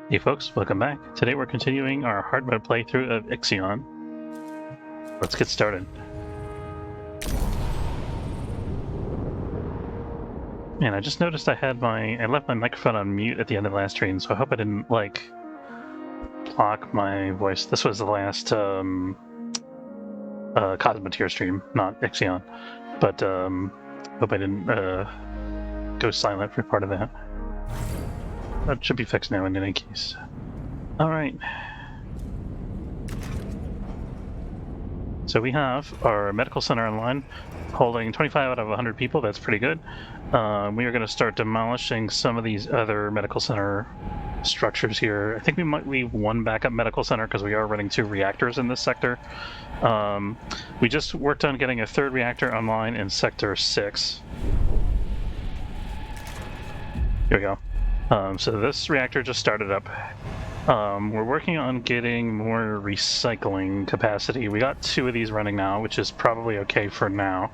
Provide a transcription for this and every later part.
Hey folks, welcome back. Today we're continuing our hard mode playthrough of Ixion. Let's get started. Man, I just noticed I left my microphone on mute at the end of last stream, so I hope I didn't, block my voice. This was the last Cosmoteer stream, not Ixion, but hope I didn't go silent for part of that. That should be fixed now in any case. Alright. So we have our medical center online, holding 25 out of 100 people. That's pretty good. We are going to start demolishing some of these other medical center structures here. I think we might leave one backup medical center because we are running 2 reactors in this sector. We just worked on getting a 3rd reactor online in Sector 6. Here we go. So this reactor just started up. We're working on getting more recycling capacity. We got 2 of these running now, which is probably okay for now.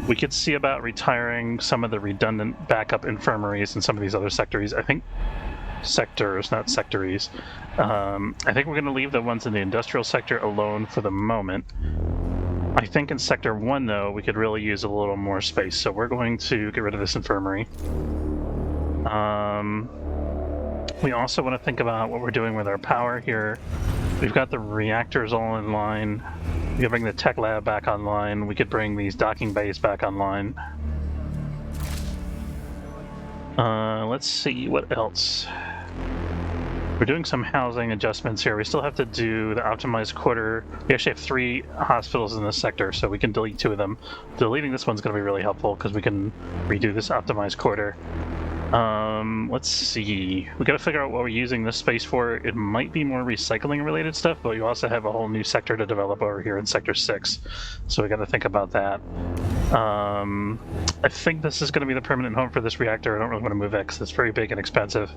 We could see about retiring some of the redundant backup infirmaries in some of these other sectors. I think sectors, not sectories. I think we're going to leave the ones in the industrial sector alone for the moment. I think in Sector 1, though, we could really use a little more space, so we're going to get rid of this infirmary. We also want to think about what we're doing with our power here. We've got the reactors all in line. We could bring the tech lab back online. We could bring these docking bays back online. Let's see, what else? We're doing some housing adjustments here. We still have to do the optimized quarter. We actually have 3 hospitals in this sector, so we can delete 2 of them. Deleting this one's going to be really helpful because we can redo this optimized quarter. Let's see. We gotta figure out what we're using this space for. It might be more recycling related stuff, but you also have a whole new sector to develop over here in Sector 6. So we gotta think about that. I think this is gonna be the permanent home for this reactor. I don't really want to move it because it's very big and expensive.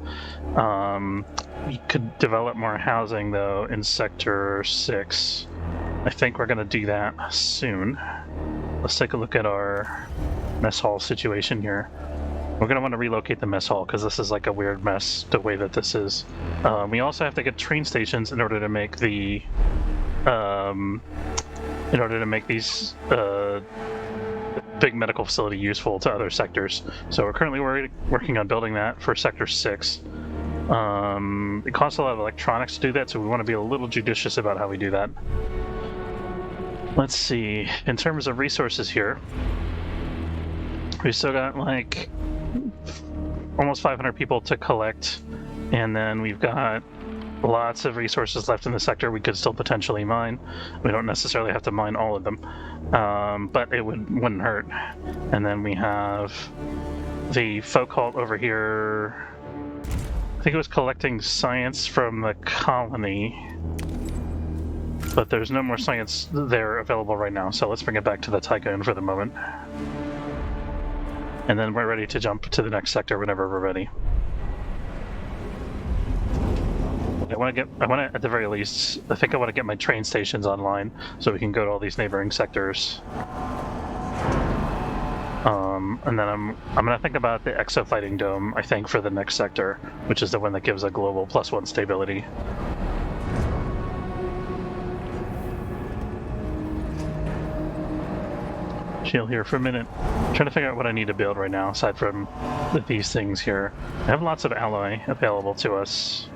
We could develop more housing though in Sector 6. I think we're gonna do that soon. Let's take a look at our mess hall situation here. We're going to want to relocate the mess hall because this is like a weird mess the way that this is. We also have to get train stations in order to make the these big medical facility useful to other sectors. So we're currently working on building that for Sector 6. It costs a lot of electronics to do that, so we want to be a little judicious about how we do that. Let's see. In terms of resources here, we still got like almost 500 people to collect, and then we've got lots of resources left in the sector we could still potentially mine. We don't necessarily have to mine all of them, but it wouldn't hurt. And then we have the folk halt over here. I think it was collecting science from the colony, but there's no more science there available right now, so let's bring it back to the Tycoon for the moment. And then we're ready to jump to the next sector whenever we're ready. At the very least, I think I want to get my train stations online so we can go to all these neighboring sectors. And then I'm gonna think about the Exo Fighting Dome, I think, for the next sector, which is the one that gives a global +1 stability. Chill here for a minute. I'm trying to figure out what I need to build right now, aside from these things here. I have lots of alloy available to us.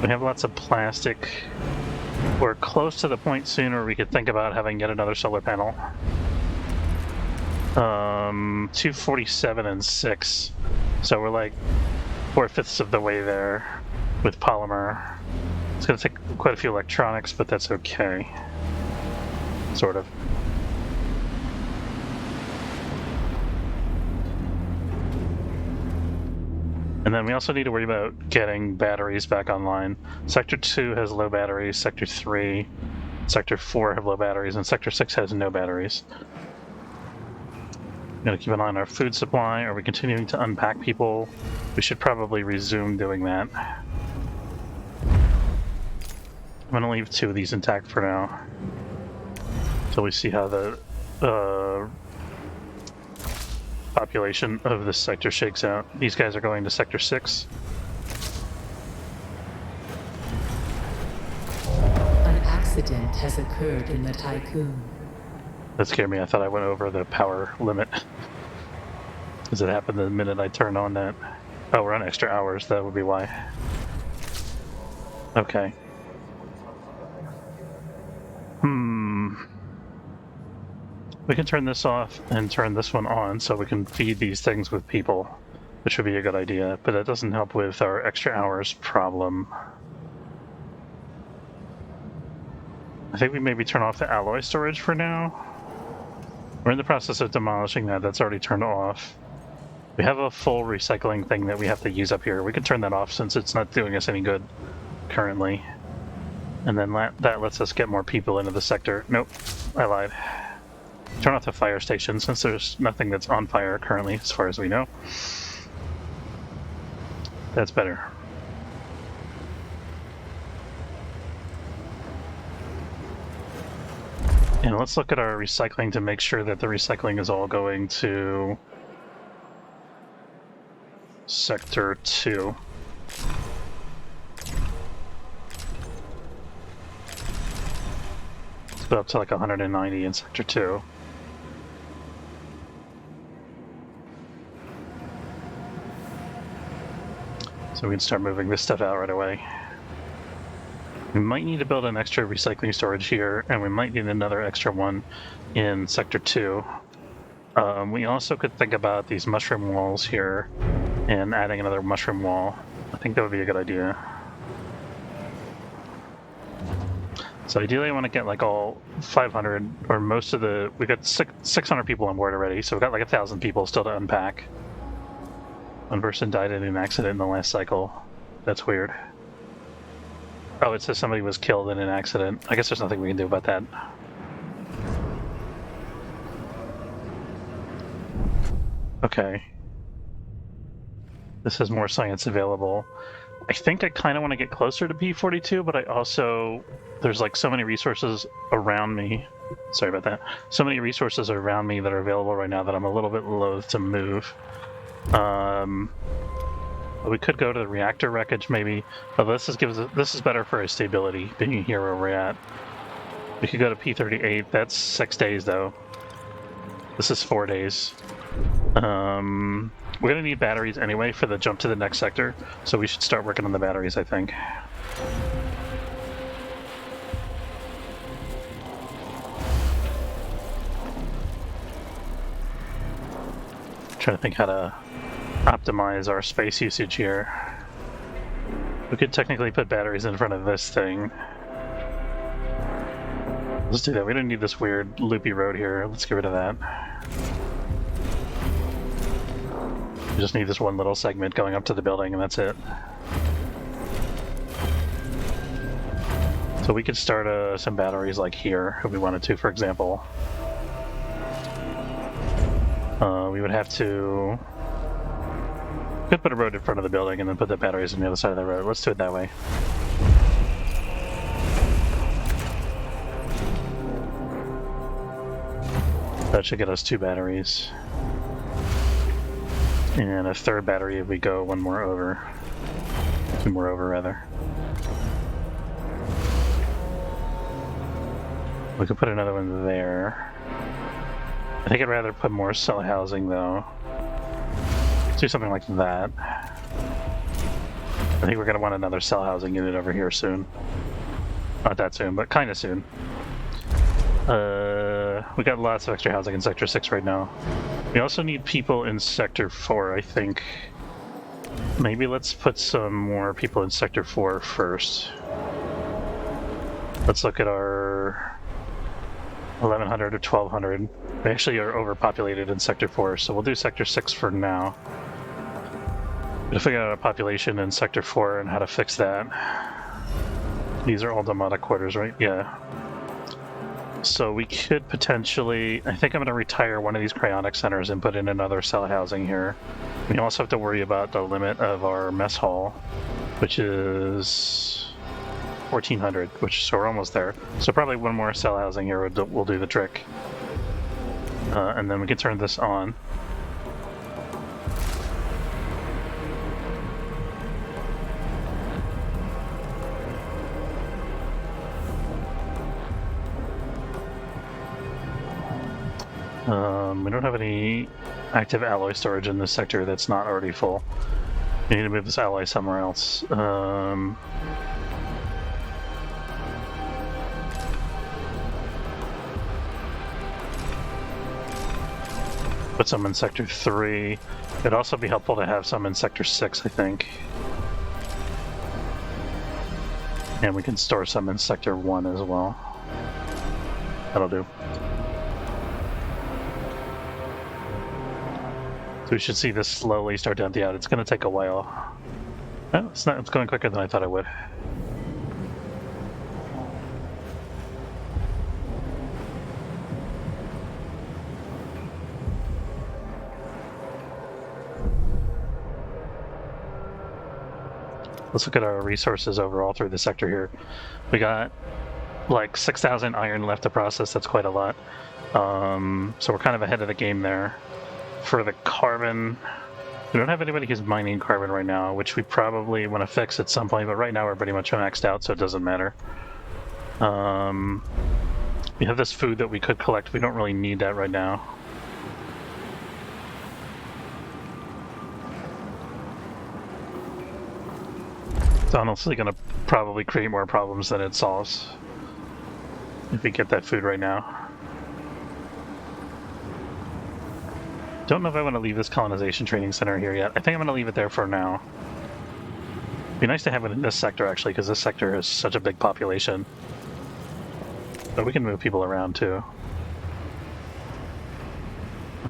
We have lots of plastic. We're close to the point soon where we could think about having yet another solar panel. 247 and 6. So we're like 4/5 of the way there with polymer. It's going to take quite a few electronics, but that's okay. Sort of. And then we also need to worry about getting batteries back online. Sector 2 has low batteries, Sector 3, Sector 4 have low batteries, and Sector 6 has no batteries. We're going to keep an eye on our food supply. Are we continuing to unpack people? We should probably resume doing that. I'm going to leave 2 of these intact for now, until we see how the population of this sector shakes out. These guys are going to Sector 6. accident has occurred in the Tycoon. That scared me. I thought I went over the power limit. Because it happened the minute I turned on that. Oh, we're on extra hours. That would be why. Okay. We can turn this off and turn this one on so we can feed these things with people, which would be a good idea, but that doesn't help with our extra hours problem. I think we maybe turn off the alloy storage for now. We're in the process of demolishing that. That's already turned off. We have a full recycling thing that we have to use up here. We can turn that off since it's not doing us any good currently. And then that lets us get more people into the sector. Nope, I lied. Turn off the fire station since there's nothing that's on fire currently as far as we know. That's better. And let's look at our recycling to make sure that the recycling is all going to Sector 2. Let's go up to like 190 in Sector 2. So we can start moving this stuff out right away. We might need to build an extra recycling storage here, and we might need another extra one in Sector 2. We also could think about these mushroom walls here and adding another mushroom wall. I think that would be a good idea. So ideally I want to get like all 500, or most of the... We've got 600 people on board already, so we've got like 1,000 people still to unpack. One person died in an accident in the last cycle. That's weird. Oh, it says somebody was killed in an accident. I guess there's nothing we can do about that. Okay. This has more science available. I think I kind of want to get closer to P42, but I also... There's like so many resources around me. Sorry about that. So many resources around me that are available right now that I'm a little bit loath to move. We could go to the reactor wreckage maybe. Oh, this is better for our stability, being here where we're at. We could go to P38. That's 6 days though. This is 4 days. We're gonna need batteries anyway for the jump to the next sector, so we should start working on the batteries, I think. Trying to think how to optimize our space usage here. We could technically put batteries in front of this thing. Let's do that. We don't need this weird loopy road here. Let's get rid of that. We just need this one little segment going up to the building, and that's it. So we could start some batteries like here if we wanted to, for example. We would have to... Could put a road in front of the building and then put the batteries on the other side of the road. Let's do it that way. That should get us 2 batteries. And a 3rd battery if we go one more over. 2 more over, rather. We could put another one there. I think I'd rather put more cell housing, though. Let's do something like that. I think we're going to want another cell housing unit over here soon. Not that soon, but kind of soon. We got lots of extra housing in Sector 6 right now. We also need people in Sector 4, I think. Maybe let's put some more people in Sector 4 first. Let's look at our 1,100 or 1,200. We actually are overpopulated in Sector 4, so we'll do Sector 6 for now. We'll figure out our population in Sector 4 and how to fix that. These are all Domata quarters, right? Yeah. So we could potentially... I think I'm going to retire one of these cryonic centers and put in another cell housing here. We also have to worry about the limit of our mess hall, which is 1,400, so we're almost there. So probably one more cell housing here will do the trick. And then we can turn this on. We don't have any active alloy storage in this sector that's not already full. We need to move this alloy somewhere else. Put some in Sector 3. It'd also be helpful to have some in Sector 6, I think. And we can store some in Sector 1 as well. That'll do. So we should see this slowly start to empty out. It's going to take a while. Oh, it's going quicker than I thought it would. Let's look at our resources overall through the sector here. We got like 6,000 iron left to process. That's quite a lot. So we're kind of ahead of the game there. For the carbon, we don't have anybody who's mining carbon right now, which we probably want to fix at some point, but right now we're pretty much maxed out, so it doesn't matter. We have this food that we could collect. We don't really need that right now. It's honestly going to probably create more problems than it solves if we get that food right now. Don't know if I want to leave this colonization training center here yet. I think I'm going to leave it there for now. Be nice to have it in this sector, actually, because this sector has such a big population. But we can move people around, too.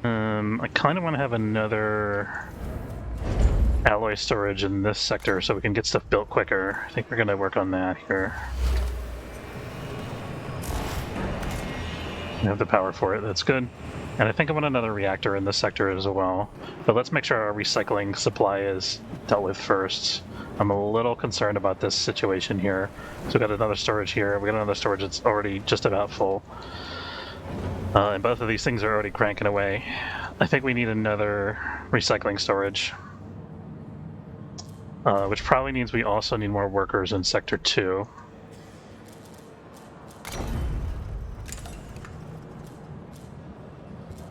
I kind of want to have another alloy storage in this sector so we can get stuff built quicker. I think we're going to work on that here. We have the power for it, that's good. And I think I want another reactor in this sector as well. But let's make sure our recycling supply is dealt with first. I'm a little concerned about this situation here. So we got another storage here. We got another storage that's already just about full. And both of these things are already cranking away. I think we need another recycling storage. Which probably means we also need more workers in Sector 2.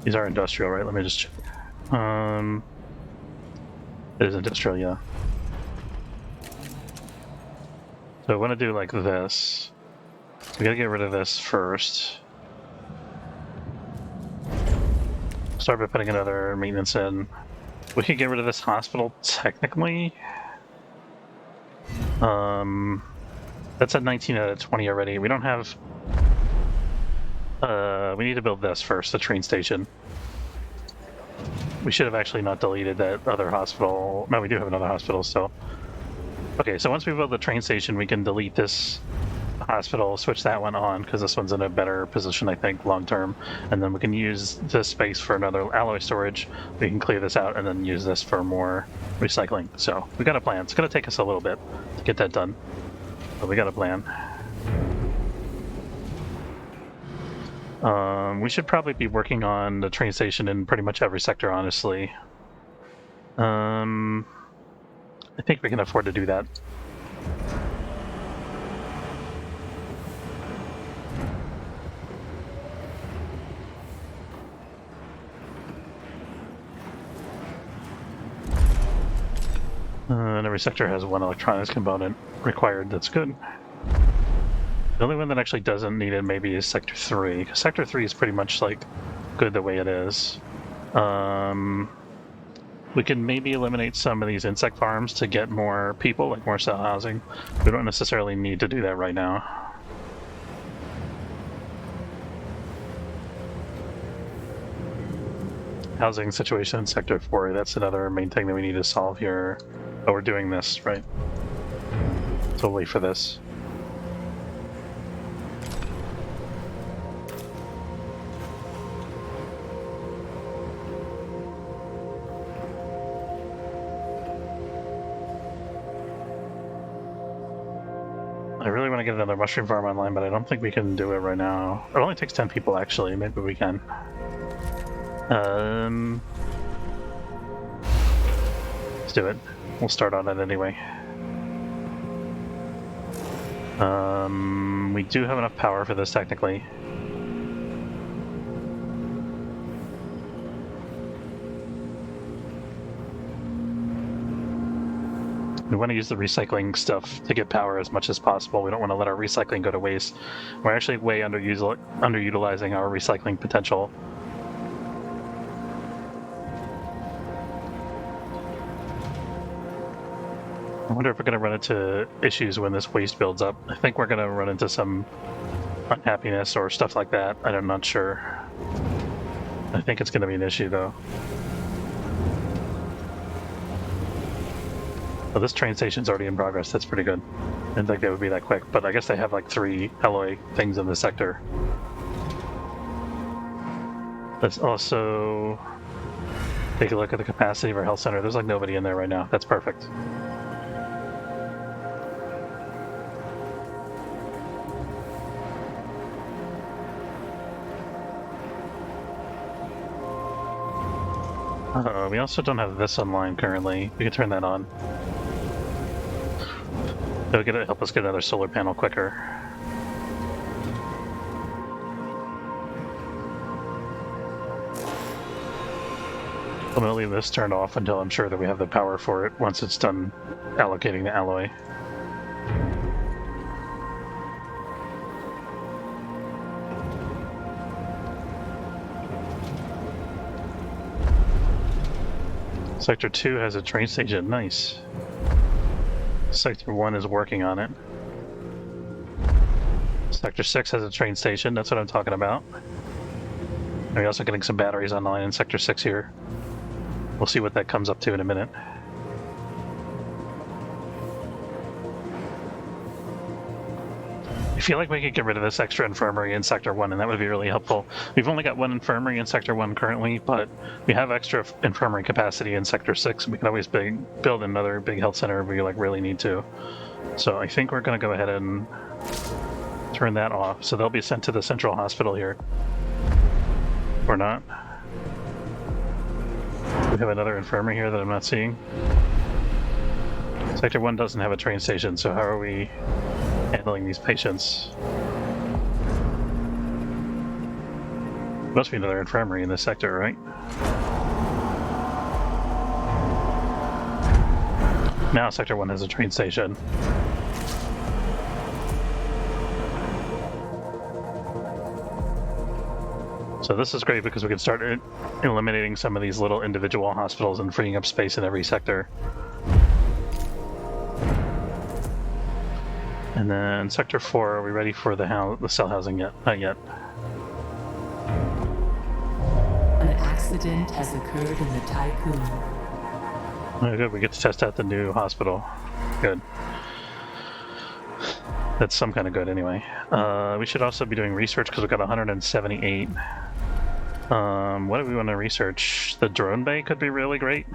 These are industrial, right? Let me just check. It is industrial, yeah. So I want to do like this. We gotta get rid of this first. Start by putting another maintenance in. We could get rid of this hospital technically. That's at 19 out of 20 already. We don't have... we need to build this first, the train station. We should have actually not deleted that other hospital. No, we do have another hospital still. Okay, so once we build the train station, we can delete this hospital, switch that one on, because this one's in a better position, I think, long term. And then we can use this space for another alloy storage. We can clear this out and then use this for more recycling. So we got a plan. It's going to take us a little bit to get that done, but we got a plan. We should probably be working on the train station in pretty much every sector, honestly. I think we can afford to do that. And every sector has one electronics component required. That's good. The only one that actually doesn't need it maybe is Sector 3. Sector 3 is pretty much like good the way it is. We can maybe eliminate some of these insect farms to get more people, like more cell housing. We don't necessarily need to do that right now. Housing situation in Sector 4, that's another main thing that we need to solve here. Oh, we're doing this, right? So wait for this. I really want to get another mushroom farm online, but I don't think we can do it right now. It only takes 10 people, actually. Maybe we can. Let's do it. We'll start on it anyway. We do have enough power for this, technically. We want to use the recycling stuff to get power as much as possible. We don't want to let our recycling go to waste. We're actually way underutilizing our recycling potential. I wonder if we're going to run into issues when this waste builds up. I think we're going to run into some unhappiness or stuff like that. I'm not sure. I think it's going to be an issue, though. Oh, this train station's already in progress. That's pretty good. I didn't think they would be that quick, but I guess they have like 3 alloy things in the sector. Let's also take a look at the capacity of our health center. There's like nobody in there right now. That's perfect. We also don't have this online currently. We can turn that on. It'll help us get another solar panel quicker. I'm going to leave this turned off until I'm sure that we have the power for it once it's done allocating the alloy. Sector 2 has a train station. Nice. Sector 1 is working on it. Sector 6 has a train station. That's what I'm talking about. And we're also getting some batteries online in Sector 6 here. We'll see what that comes up to in a minute. I feel like we could get rid of this extra infirmary in Sector 1, and that would be really helpful. We've only got 1 infirmary in Sector 1 currently, but we have extra infirmary capacity in Sector 6. We can always build another big health center if we really need to. So I think we're going to go ahead and turn that off. So they'll be sent to the central hospital here. Or not. We have another infirmary here that I'm not seeing. Sector 1 doesn't have a train station, so how are we handling these patients? Must be another infirmary in this sector, right? Now Sector 1 has a train station. So this is great because we can start eliminating some of these little individual hospitals and freeing up space in every sector. And then Sector 4, are we ready for the cell housing yet? Not yet. An accident has occurred in the Tycoon. Oh, good, we get to test out the new hospital. Good. That's some kind of good anyway. We should also be doing research because we've got 178. What do we want to research? The drone bay could be really great.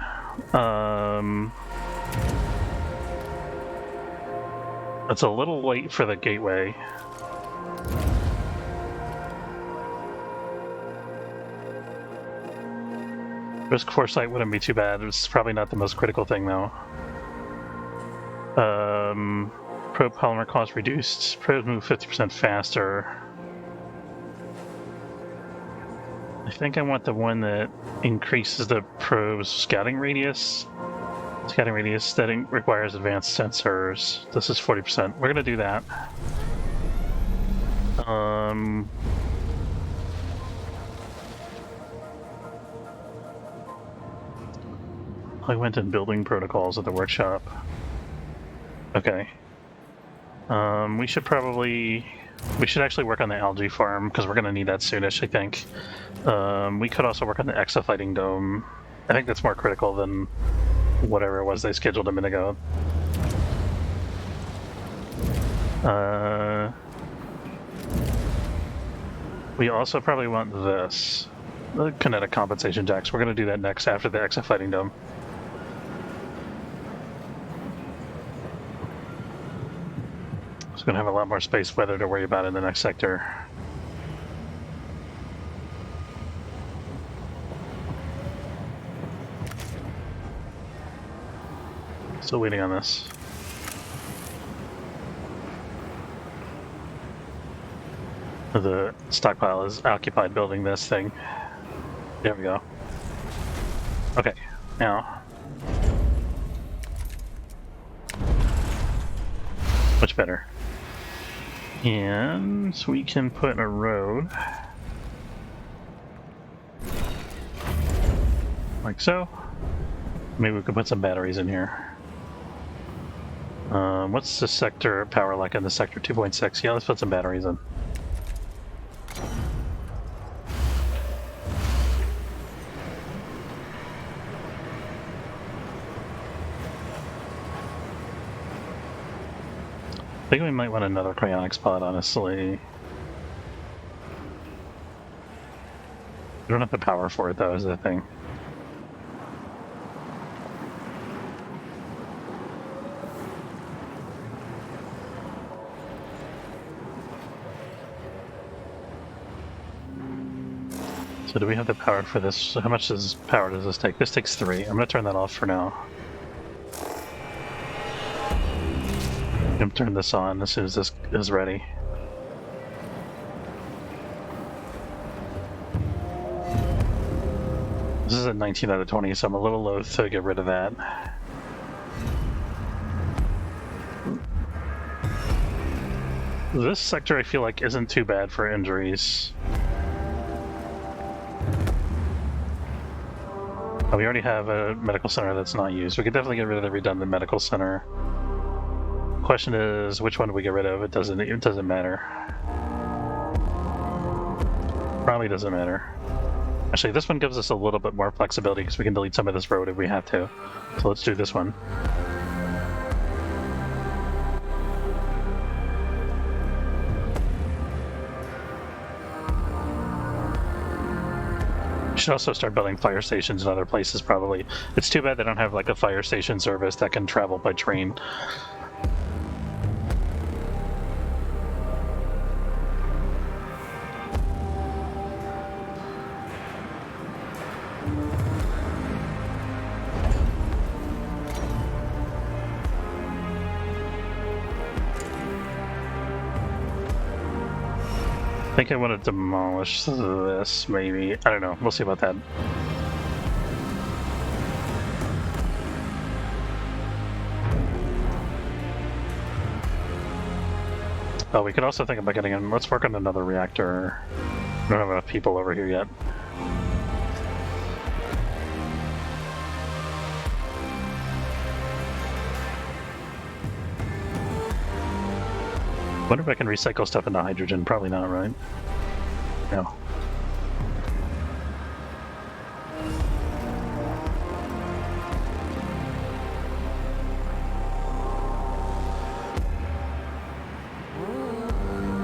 It's a little late for the gateway. Risk foresight wouldn't be too bad. It's probably not the most critical thing though. Probe polymer cost reduced. Probes move 50% faster. I think I want the one that increases the probe's scouting radius. Scouting radius that requires advanced sensors. This is 40%. We're gonna do that. I went in building protocols at the workshop. Okay. We should actually work on the algae farm because we're gonna need that soonish, I think. We could also work on the exofighting dome. I think that's more critical than whatever it was they scheduled a minute ago. We also probably want this. The kinetic compensation jacks. We're going to do that next after the exofighting dome. It's going to have a lot more space weather to worry about in the next sector. Still waiting on this. The stockpile is occupied building this thing. There we go. Okay, now. Much better. And we can put in a road. Like so. Maybe we could put some batteries in here. What's the sector power like in the sector? 2.6. Yeah, let's put some batteries in. I think we might want another cryonics pod, honestly. We don't have the power for it, though, is the thing. So do we have the power for this? How much power does this take? This takes 3. I'm going to turn that off for now. I'm going to turn this on as soon as this is ready. This is a 19 out of 20, so I'm a little loath to get rid of that. This sector I feel like isn't too bad for injuries. Oh, we already have a medical center that's not used. We could definitely get rid of the redundant medical center. Question is, which one do we get rid of? It doesn't matter. Probably doesn't matter. Actually, this one gives us a little bit more flexibility because we can delete some of this road if we have to. So let's do this one. We should also start building fire stations in other places, probably. It's too bad they don't have like a fire station service that can travel by train. I think I want to demolish this, maybe. I don't know. We'll see about that. Oh, we could also think about getting in. Let's work on another reactor. We don't have enough people over here yet. Wonder if I can recycle stuff into hydrogen. Probably not, right? No.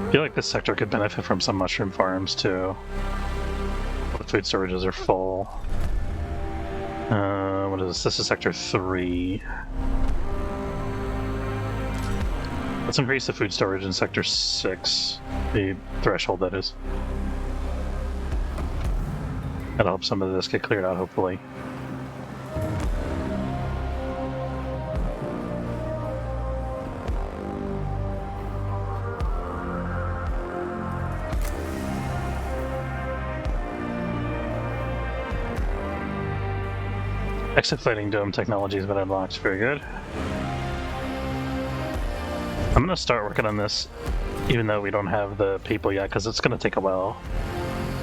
I feel like this sector could benefit from some mushroom farms too. The food storages are full. What is this? This is sector 3. Let's increase the food storage in sector 6. The threshold, that is. That'll help some of this get cleared out, hopefully. Exiflating dome technology has been unlocked. Very good. I'm gonna start working on this, even though we don't have the people yet, because it's gonna take a while.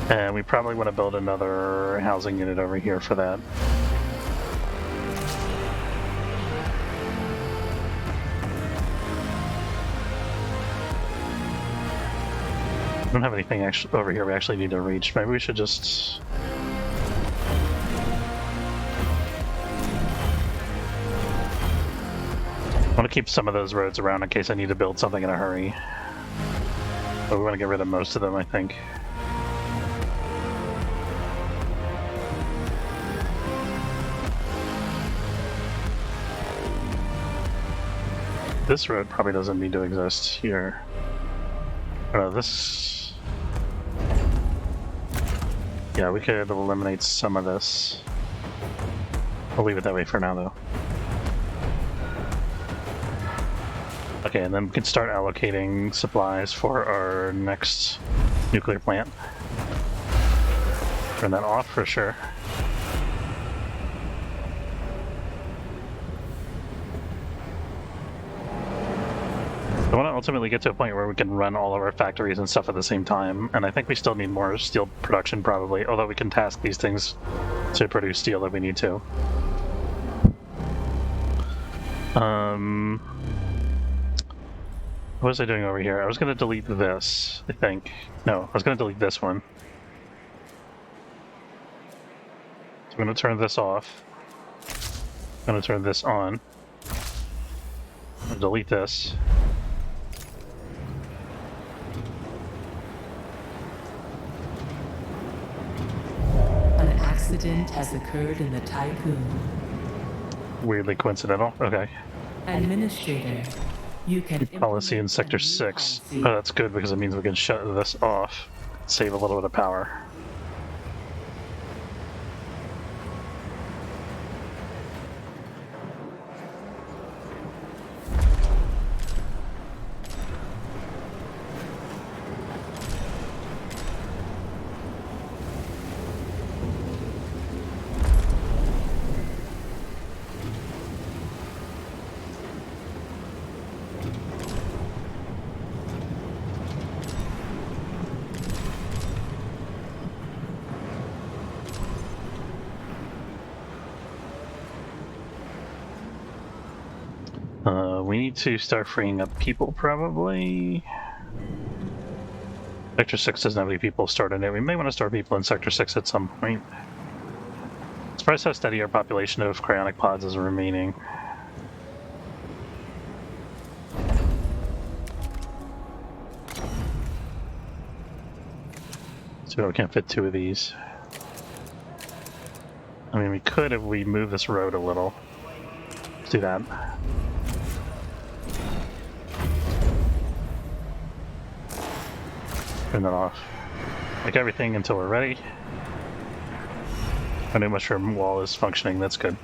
And we probably want to build another housing unit over here for that. I don't have anything actually over here we actually need to reach. Maybe we should just... I want to keep some of those roads around in case I need to build something in a hurry. But we want to get rid of most of them, I think. This road probably doesn't need to exist here. This... Yeah, we could eliminate some of this. We'll leave it that way for now, though. Okay, and then we can start allocating supplies for our next nuclear plant. Turn that off for sure. ultimately get to a point where we can run all of our factories and stuff at the same time, and I think we still need more steel production probably, although we can task these things to produce steel if we need to. What was I doing over here? I was going to delete this, I think. No, I was going to delete this one. So I'm going to turn this off. I'm going to turn this on. I'm going to delete this. An accident has occurred in the Typhoon. Weirdly coincidental. Okay. Administrator, you can Policy in implement Sector a new 6. policy. Oh, that's good because it means we can shut this off. Save a little bit of power. We need to start freeing up people, probably. Sector 6 doesn't have any people started it. We may want to start people in Sector 6 at some point. Surprised how steady our population of cryonic pods is remaining. So we can't fit 2 of these. I mean, we could if we move this road a little. Let's do that. Turn that off. Like everything until we're ready. Our new mushroom wall is functioning, that's good.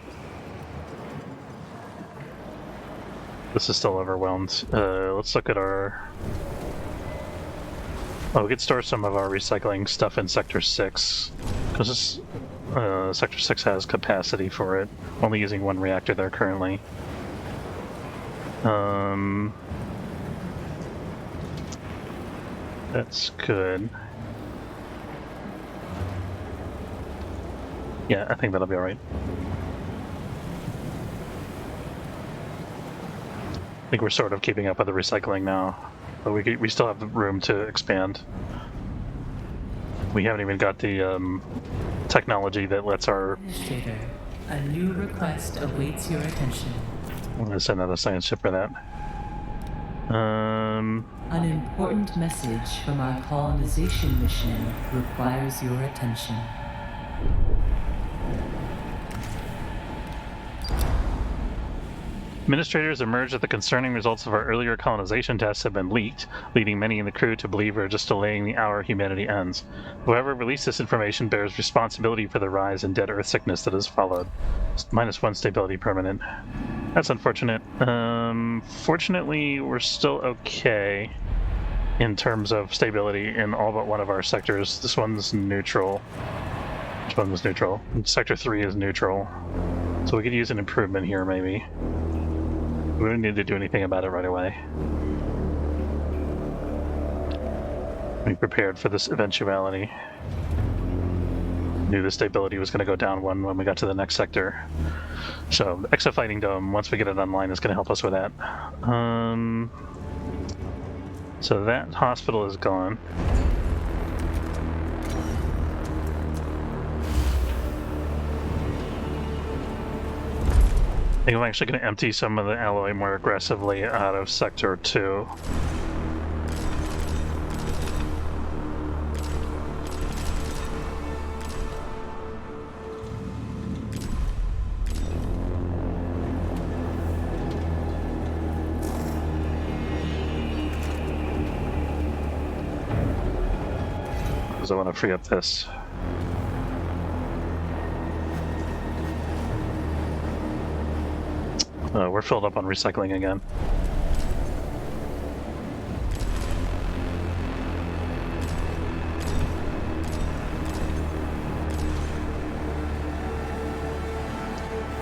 This is still overwhelmed. Let's look at our... Oh, we could store some of our recycling stuff in Sector 6. Because this, Sector 6 has capacity for it. Only using 1 reactor there currently. That's good. Yeah, I think that'll be alright. I think we're sort of keeping up with the recycling now, but we still have the room to expand. We haven't even got the technology that lets our... Administrator, a new request awaits your attention. I'm going to send out a science ship for that. An important message from our colonization mission requires your attention. Administrators emerged that the concerning results of our earlier colonization tests have been leaked, leading many in the crew to believe we're just delaying the hour humanity ends. Whoever released this information bears responsibility for the rise in dead Earth sickness that has followed. -1 stability permanent. That's unfortunate. Fortunately, we're still okay in terms of stability in all but one of our sectors. This one's neutral. Which one was neutral? Sector 3 is neutral. So we could use an improvement here, maybe. We don't need to do anything about it right away. Be prepared for this eventuality. Knew the stability was going to go down 1 when we got to the next sector. So, the exofighting dome, once we get it online, is going to help us with that. So that hospital is gone. I think I'm actually going to empty some of the alloy more aggressively out of Sector 2. Because I want to free up this. We're filled up on recycling again.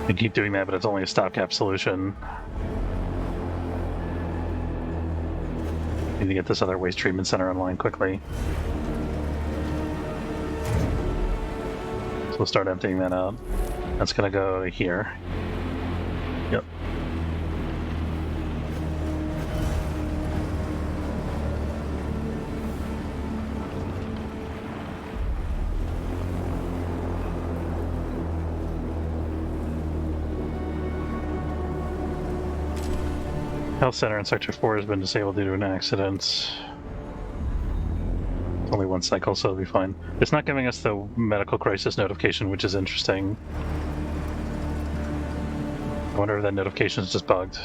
We keep doing that, but it's only a stopgap solution. Need to get this other waste treatment center online quickly. So we'll start emptying that out. That's gonna go here. Yep. Health center in Sector 4 has been disabled due to an accident. Only one cycle, so it'll be fine. It's not giving us the medical crisis notification, which is interesting. I wonder if that notification is just bugged.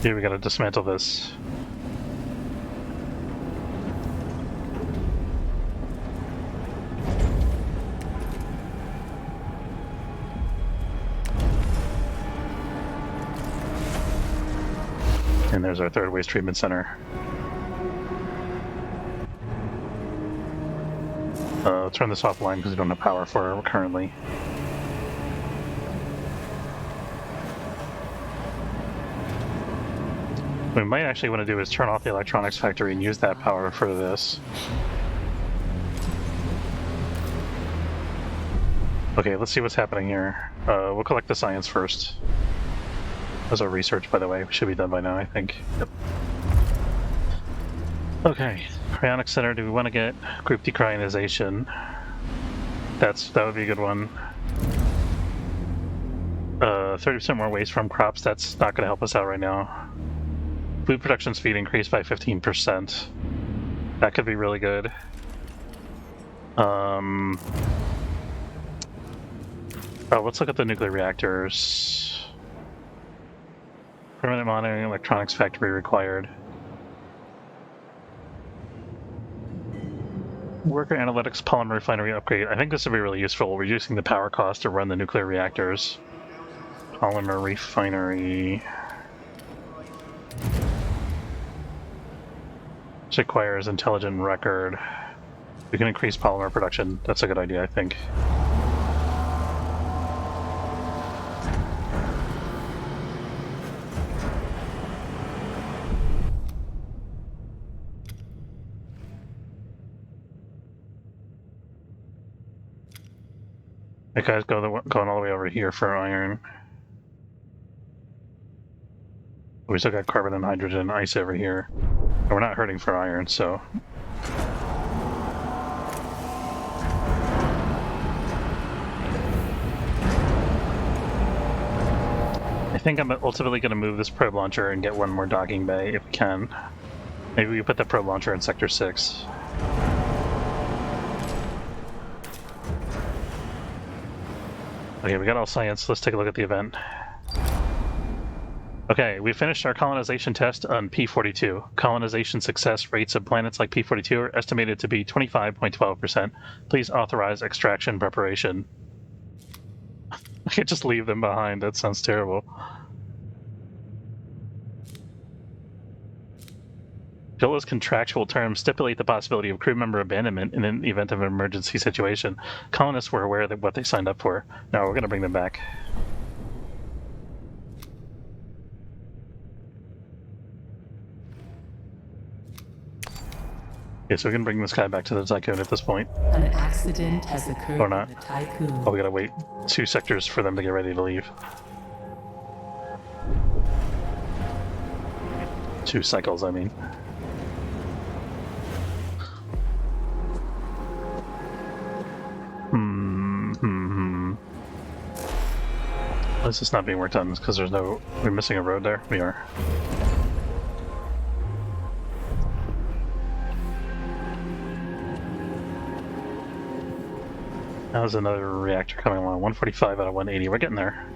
Here we gotta dismantle this. And there's our third waste treatment center. Turn this offline because we don't have power for it currently. What we might actually want to do is turn off the electronics factory and use that power for this. Okay, let's see what's happening here. We'll collect the science first. That's our research, by the way. We should be done by now, I think. Yep. Okay, cryonic center. Do we want to get group decryonization? That would be a good one. 30% more waste from crops. That's not going to help us out right now. Food production speed increased by 15%. That could be really good. Oh, let's look at the nuclear reactors. Permanent monitoring electronics factory required. Worker analytics polymer refinery upgrade. I think this would be really useful, reducing the power cost to run the nuclear reactors. Polymer refinery. This requires intelligent record. We can increase polymer production. That's a good idea, I think. That guy's going all the way over here for iron. We still got carbon and hydrogen and ice over here. And we're not hurting for iron, so... I think I'm ultimately going to move this probe launcher and get one more docking bay if we can. Maybe we put the probe launcher in Sector 6. Okay, we got all science. Let's take a look at the event. Okay, we finished our colonization test on P42. Colonization success rates of planets like P42 are estimated to be 25.12%. Please authorize extraction preparation. I can't just leave them behind. That sounds terrible. JOLA's contractual terms stipulate the possibility of crew member abandonment in an event of an emergency situation. Colonists were aware of what they signed up for. Now we're going to bring them back. Okay, so we can bring this guy back to the Tycoon at this point. An accident has occurred Or not. in the Tycoon. Oh, we gotta wait 2 sectors for them to get ready to leave. 2 cycles, I mean. Why is this not being worked on? Because there's no... We're missing a road there? We are. How's another reactor coming along? 145 out of 180. We're getting there.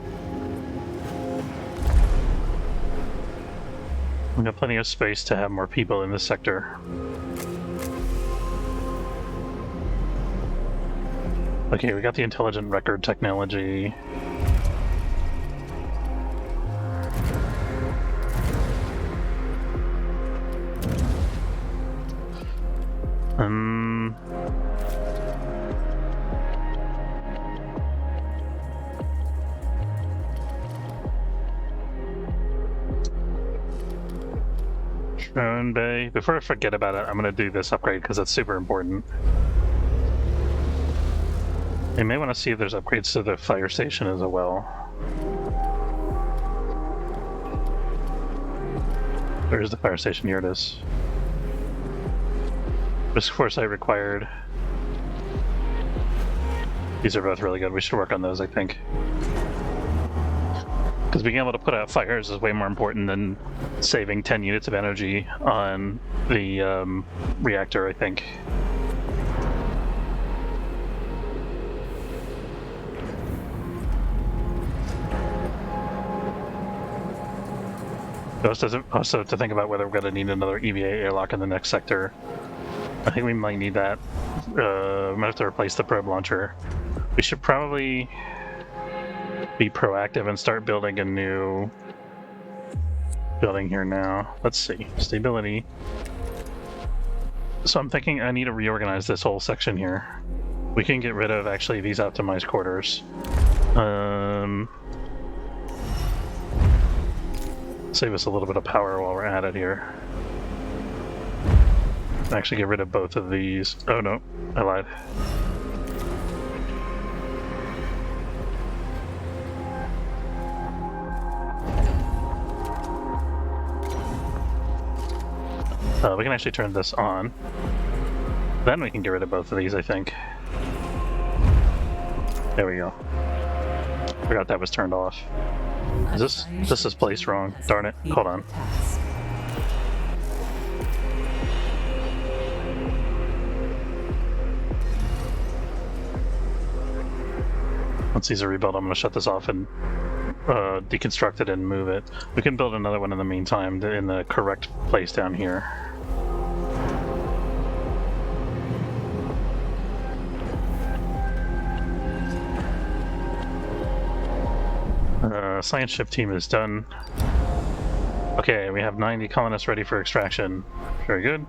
We've got plenty of space to have more people in this sector. Okay, we got the intelligent record technology. Drone bay. Before I forget about it, I'm gonna do this upgrade because it's super important. You may want to see if there's upgrades to the fire station as well. Where's the fire station? Here it is. Risk foresight required. These are both really good. We should work on those, I think. Because being able to put out fires is way more important than saving 10 units of energy on the reactor, I think. Also to think about whether we're going to need another EVA airlock in the next sector. I think we might need that. We might have to replace the probe launcher. We should probably be proactive and start building a new building here now. Let's see. Stability. So I'm thinking I need to reorganize this whole section here. We can get rid of actually these optimized quarters. Save us a little bit of power while we're at it here. Actually get rid of both of these. Oh no, I lied. We can actually turn this on. Then we can get rid of both of these, I think. There we go. Forgot that was turned off. This is placed wrong. Darn it. Hold on. Once these are rebuilt, I'm going to shut this off and deconstruct it and move it. We can build another one in the meantime in the correct place down here. Science ship team is done. Okay, we have 90 colonists ready for extraction. Very good.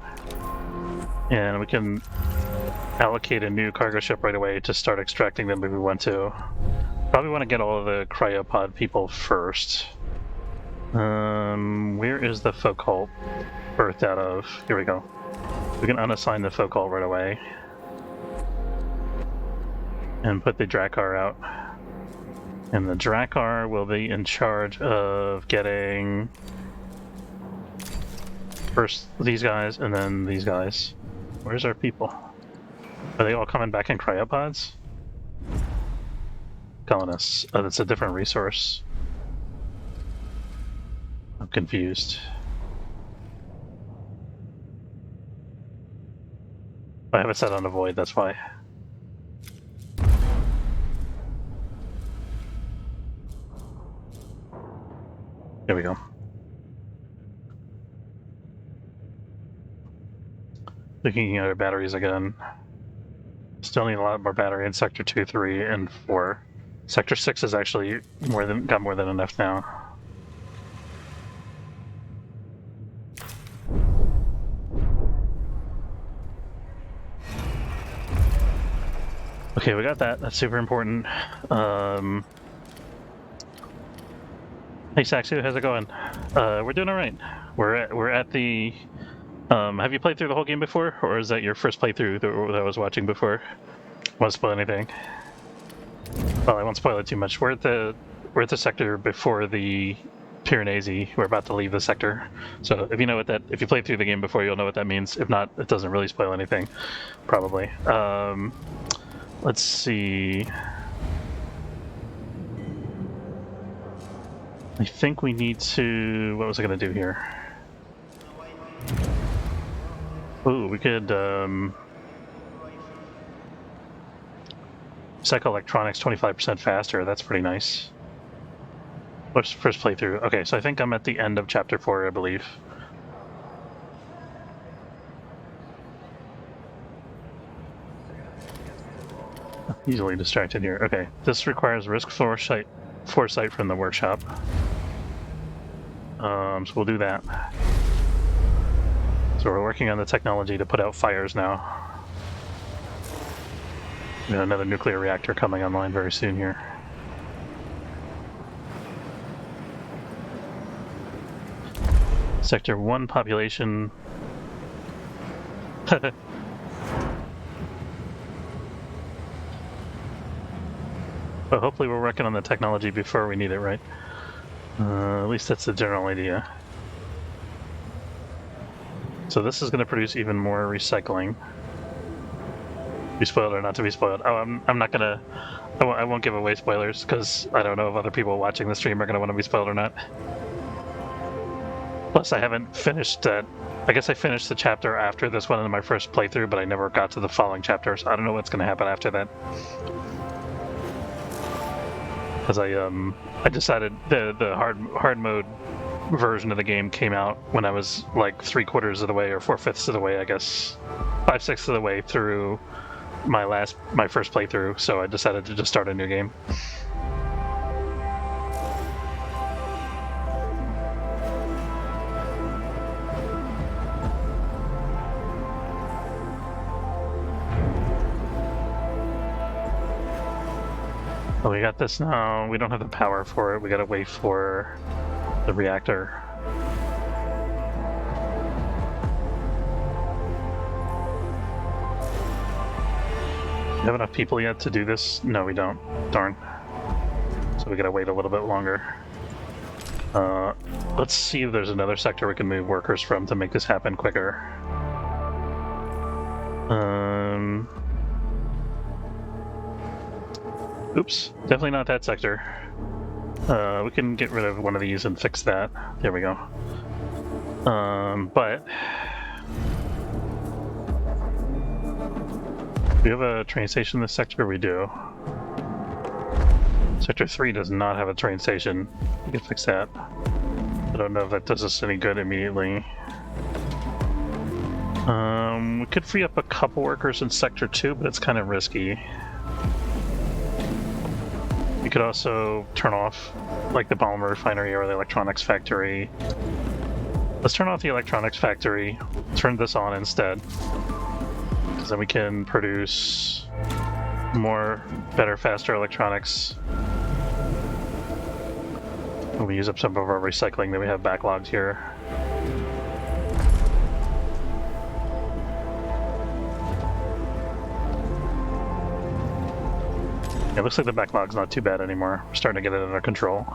And we can allocate a new cargo ship right away to start extracting them if we want to. Probably want to get all of the cryopod people first. Where is the Focult birthed out of? Here we go. We can unassign the Focult right away. And put the Drakkar out. And the Drakkar will be in charge of getting first these guys and then these guys. Where's our people? Are they all coming back in cryopods? Colonists. Oh, that's a different resource. I'm confused. I have it set on avoid, that's why. There we go. Looking at our batteries again. Still need a lot more battery in Sector 2, 3, and 4. Sector 6 is actually got more than enough now. Okay, we got that. That's super important. Hey Saxu, how's it going? We're doing all right. We're at the. Have you played through the whole game before, or is that your first playthrough that I was watching before? Want to spoil anything? Well, I won't spoil it too much. We're at the sector before the Piranesi. We're about to leave the sector. So if you know what that, if you played through the game before, you'll know what that means. If not, it doesn't really spoil anything, probably. Let's see. I think we need to. What was I going to do here? Ooh, we could. Psychoelectronics 25% faster. That's pretty nice. Let's first playthrough. Okay, so I think I'm at the end of chapter 4, I believe. Easily distracted here. Okay, this requires risk foresight from the workshop. So we'll do that. So we're working on the technology to put out fires now. We got another nuclear reactor coming online very soon here. Sector 1 population. But hopefully we're working on the technology before we need it, right? At least that's the general idea. So this is going to produce even more recycling. Be spoiled or not to be spoiled? Oh, I'm not going to... I won't give away spoilers, because I don't know if other people watching the stream are going to want to be spoiled or not. Plus, I haven't finished that. I guess I finished the chapter after this one in my first playthrough, but I never got to the following chapter, so I don't know what's going to happen after that. Because I decided the hard mode version of the game came out when I was like 3/4 of the way or 4/5 of the way, I guess 5/6 of the way through my first playthrough. So I decided to just start a new game. Oh, we got this now. We don't have the power for it. We gotta wait for the reactor. Do we have enough people yet to do this? No, we don't. Darn. So we gotta wait a little bit longer. Let's see if there's another sector we can move workers from to make this happen quicker. Oops, definitely not that sector. We can get rid of one of these and fix that. There we go. But do we have a train station in this sector? We do. Sector 3 does not have a train station. We can fix that. I don't know if that does us any good immediately. We could free up a couple workers in Sector 2, but it's kind of risky. You could also turn off like the polymer refinery or the electronics factory. Let's turn off the electronics factory, turn this on instead, because then we can produce more, better, faster electronics. And we use up some of our recycling that we have backlogged here. It looks like the backlog's not too bad anymore. We're starting to get it under control.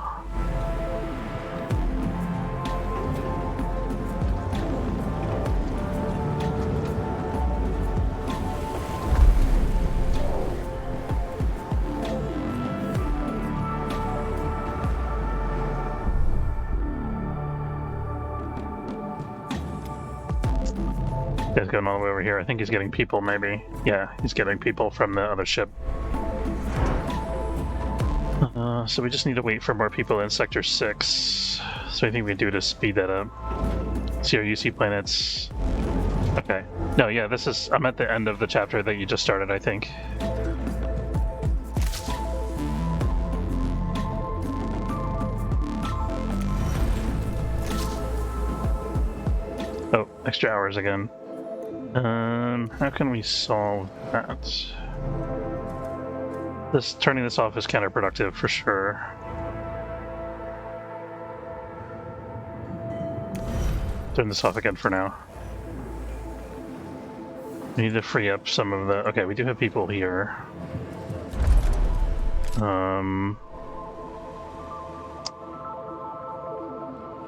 He's going all the way over here. I think he's getting people, maybe. Yeah, he's getting people from the other ship. So we just need to wait for more people in Sector 6. So I think we do to speed that up. CRUC planets. Okay. No, yeah, this is... I'm at the end of the chapter that you just started, I think. Oh, extra hours again. How can we solve that? Turning this off is counterproductive for sure. Turn this off again for now. We need to free up some of the... Okay, we do have people here.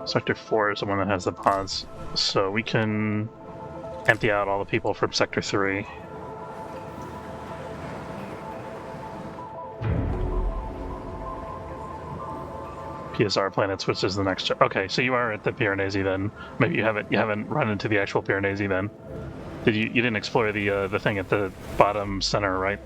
Sector 4 is the one that has the pods, so we can empty out all the people from Sector 3. PSR planets, which is the next. Okay, so you are at the Piranesi then. Maybe you haven't run into the actual Piranesi then. You didn't explore the thing at the bottom center, right?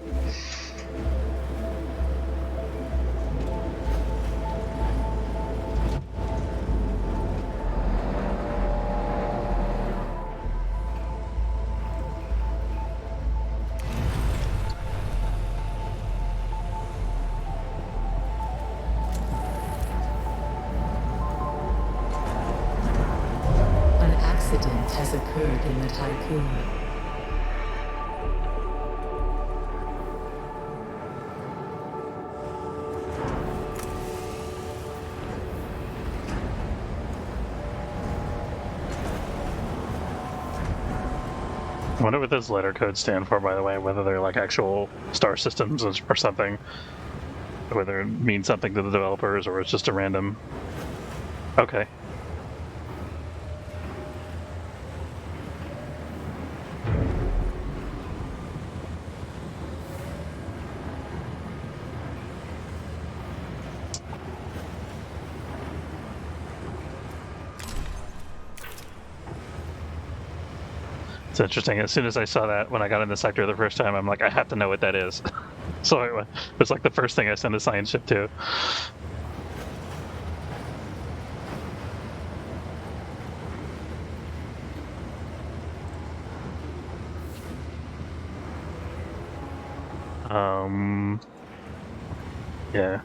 Has occurred in the Tycoon. I wonder what those letter codes stand for, by the way, whether they're like actual star systems or something. Whether it means something to the developers or it's just a random... Okay. It's interesting. As soon as I saw that when I got in the sector the first time, I'm like, I have to know what that is. So it's like the first thing I send a science ship to. Yeah.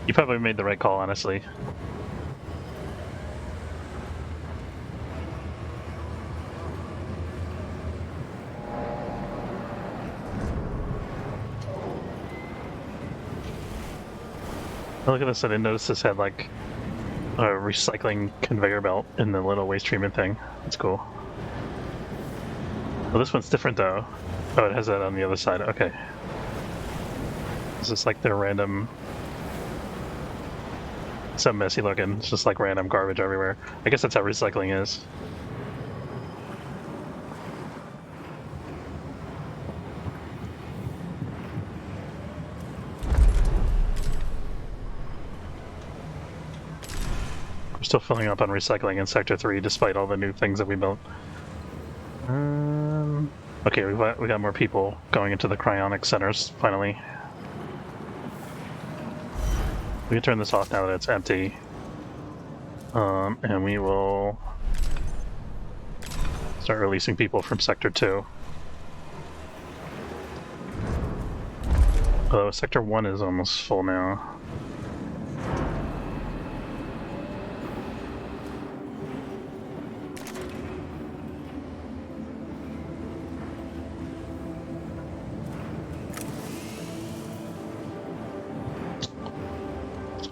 You probably made the right call, honestly. Oh, look at this, I didn't notice this had like a recycling conveyor belt in the little waste treatment thing. That's cool. Well, this one's different though. Oh, it has that on the other side. Okay. Is this like their random... So messy looking. It's just like random garbage everywhere. I guess that's how recycling is. We're still filling up on recycling in Sector 3 despite all the new things that we built. Okay, we got more people going into the cryonic centers, finally. We can turn this off now that it's empty. And we will start releasing people from Sector 2. Although Sector 1 is almost full now.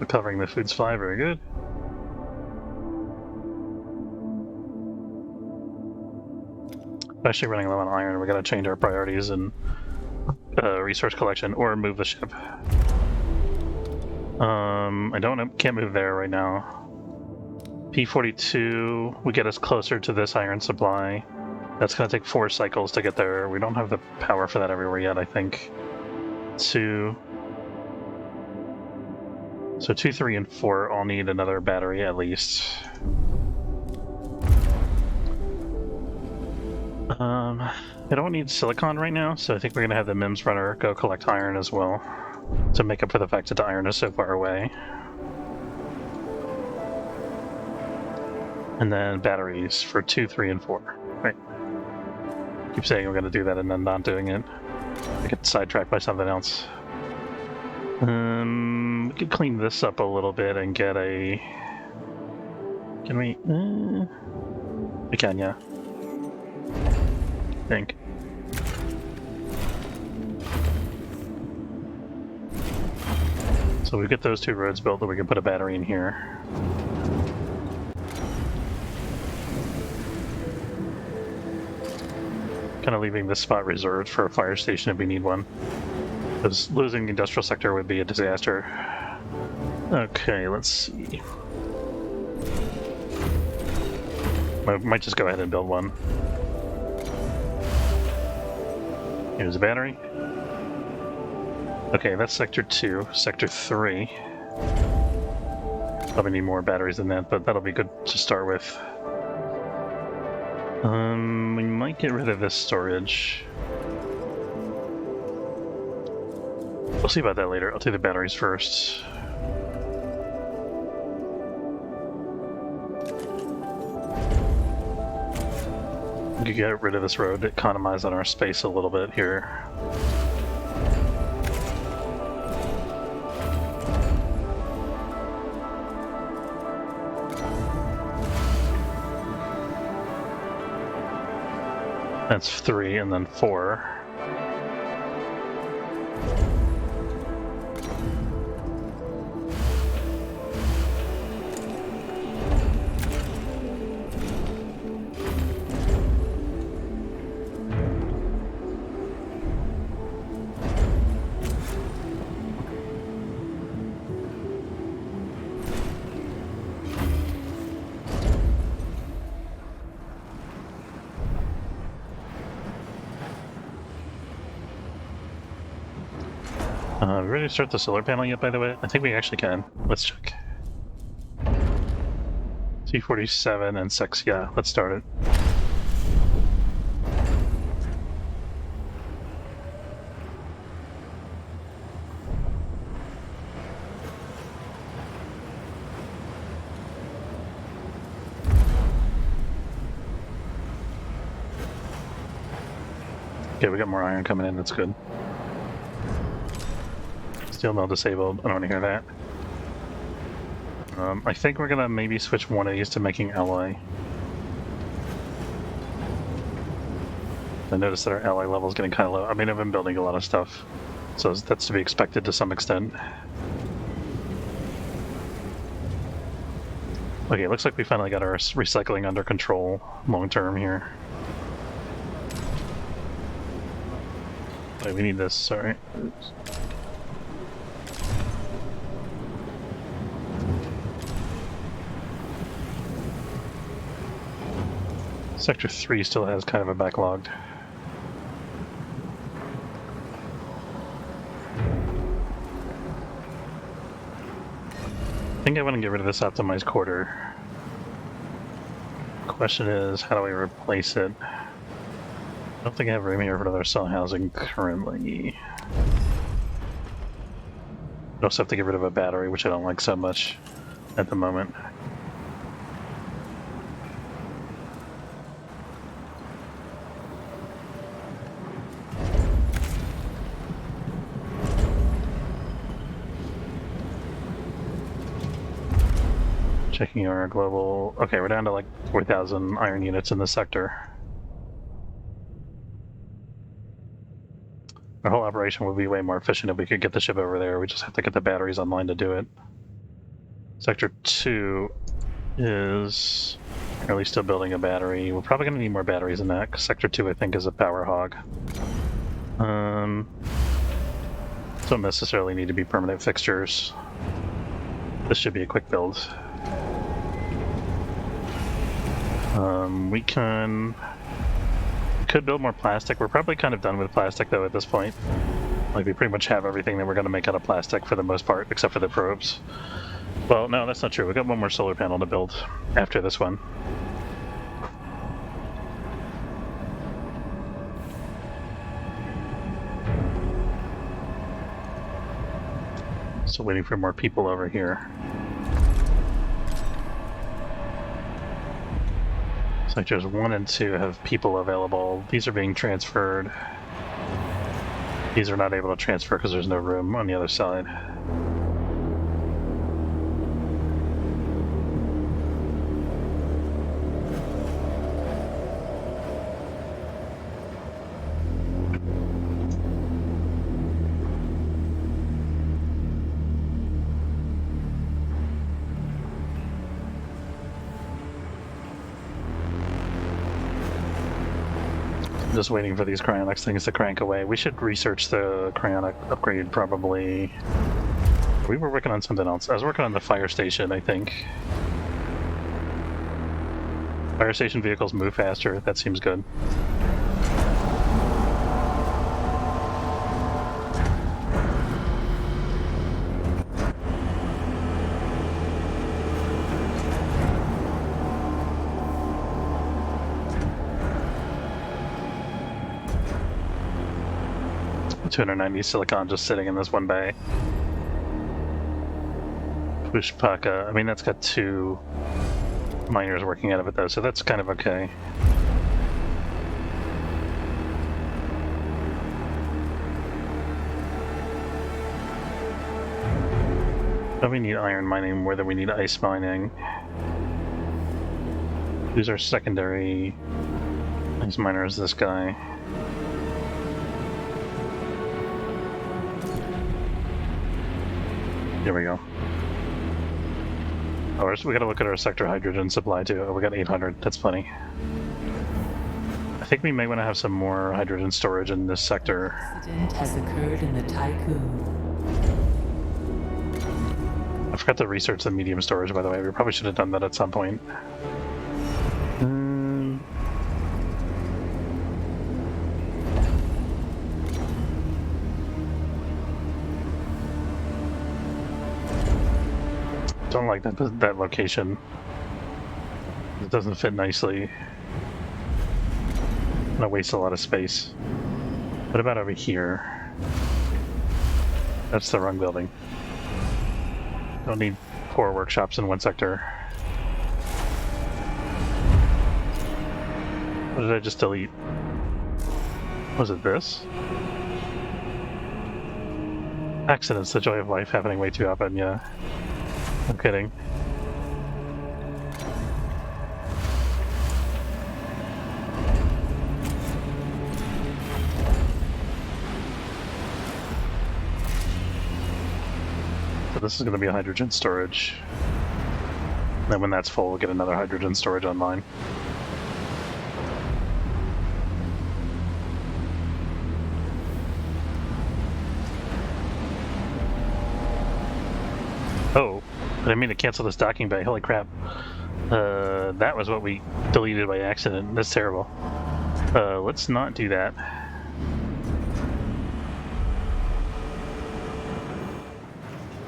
Recovering the food supply, very good. Actually running low on iron, we gotta change our priorities and resource collection or move the ship. Can't move there right now. P42 would get us closer to this iron supply. That's gonna take 4 cycles to get there. We don't have the power for that everywhere yet, I think. 2. So 2, 3, and 4 all need another battery at least. I don't need silicon right now, so I think we're gonna have the MIMS runner go collect iron as well to make up for the fact that the iron is so far away. And then batteries for 2, 3, and 4. Right. Keep saying we're gonna do that and then not doing it. I get sidetracked by something else. We could clean this up a little bit and get a... Can we? We can, yeah. I think. So we get those 2 roads built, then we can put a battery in here. Kind of leaving this spot reserved for a fire station if we need one. Because losing the industrial sector would be a disaster. Okay, let's see. I might just go ahead and build one. Here's a battery. Okay, that's Sector 2. Sector 3. Probably need more batteries than that, but that'll be good to start with. We might get rid of this storage. We'll see about that later. I'll take the batteries first. We could get rid of this road, economize on our space a little bit here. That's 3 and then 4. We ready to start the solar panel yet, by the way? I think we actually can. Let's check. T47 and 6, yeah, let's start it. Okay, we got more iron coming in, that's good. Steel mill disabled, I don't want to hear that. I think we're gonna maybe switch one of these to making alloy. I noticed that our alloy level is getting kind of low. I mean, I've been building a lot of stuff, so that's to be expected to some extent. Okay, it looks like we finally got our recycling under control long term here. Wait, we need this, sorry. Oops. Sector 3 still has kind of a backlog. I think I want to get rid of this optimized quarter. Question is, how do I replace it? I don't think I have room here for another cell housing currently. I also have to get rid of a battery, which I don't like so much at the moment. Checking our global... Okay, we're down to like 4,000 iron units in this sector. Our whole operation would be way more efficient if we could get the ship over there. We just have to get the batteries online to do it. Sector 2 is currently still building a battery. We're probably going to need more batteries than that, because Sector 2, I think, is a power hog. Don't necessarily need to be permanent fixtures. This should be a quick build. We could build more plastic. We're probably kind of done with plastic, though, at this point. Like, we pretty much have everything that we're going to make out of plastic for the most part, except for the probes. Well, no, that's not true. We've got one more solar panel to build after this one. Still waiting for more people over here. Sectors 1 and 2 have people available. These are being transferred. These are not able to transfer because there's no room on the other side. Just waiting for these cryonics things to crank away. We should research the cryonic upgrade, probably. We were working on something else. I was working on the fire station, I think. Fire station vehicles move faster. That seems good. $290 silicon just sitting in this one bay. Pushpaka, I mean, that's got 2 miners working out of it though, so that's kind of okay. But we need iron mining more than we need ice mining. Who's our secondary ice miner? Is this guy. Here we go. Oh, we gotta look at our sector hydrogen supply too. Oh, we got 800. That's plenty. I think we may want to have some more hydrogen storage in this sector. Accident has occurred in the Tycoon. I forgot to research the medium storage, by the way. We probably should have done that at some point. Don't like that location. It doesn't fit nicely. Gonna waste a lot of space. What about over here? That's the wrong building. Don't need 4 workshops in one sector. What did I just delete? Was it this? Accidents, the joy of life, happening way too often, yeah. I'm kidding. So this is going to be a hydrogen storage. Then when that's full, we'll get another hydrogen storage online. Oh, I didn't mean to cancel this docking bay. Holy crap. That was what we deleted by accident. That's terrible. Let's not do that.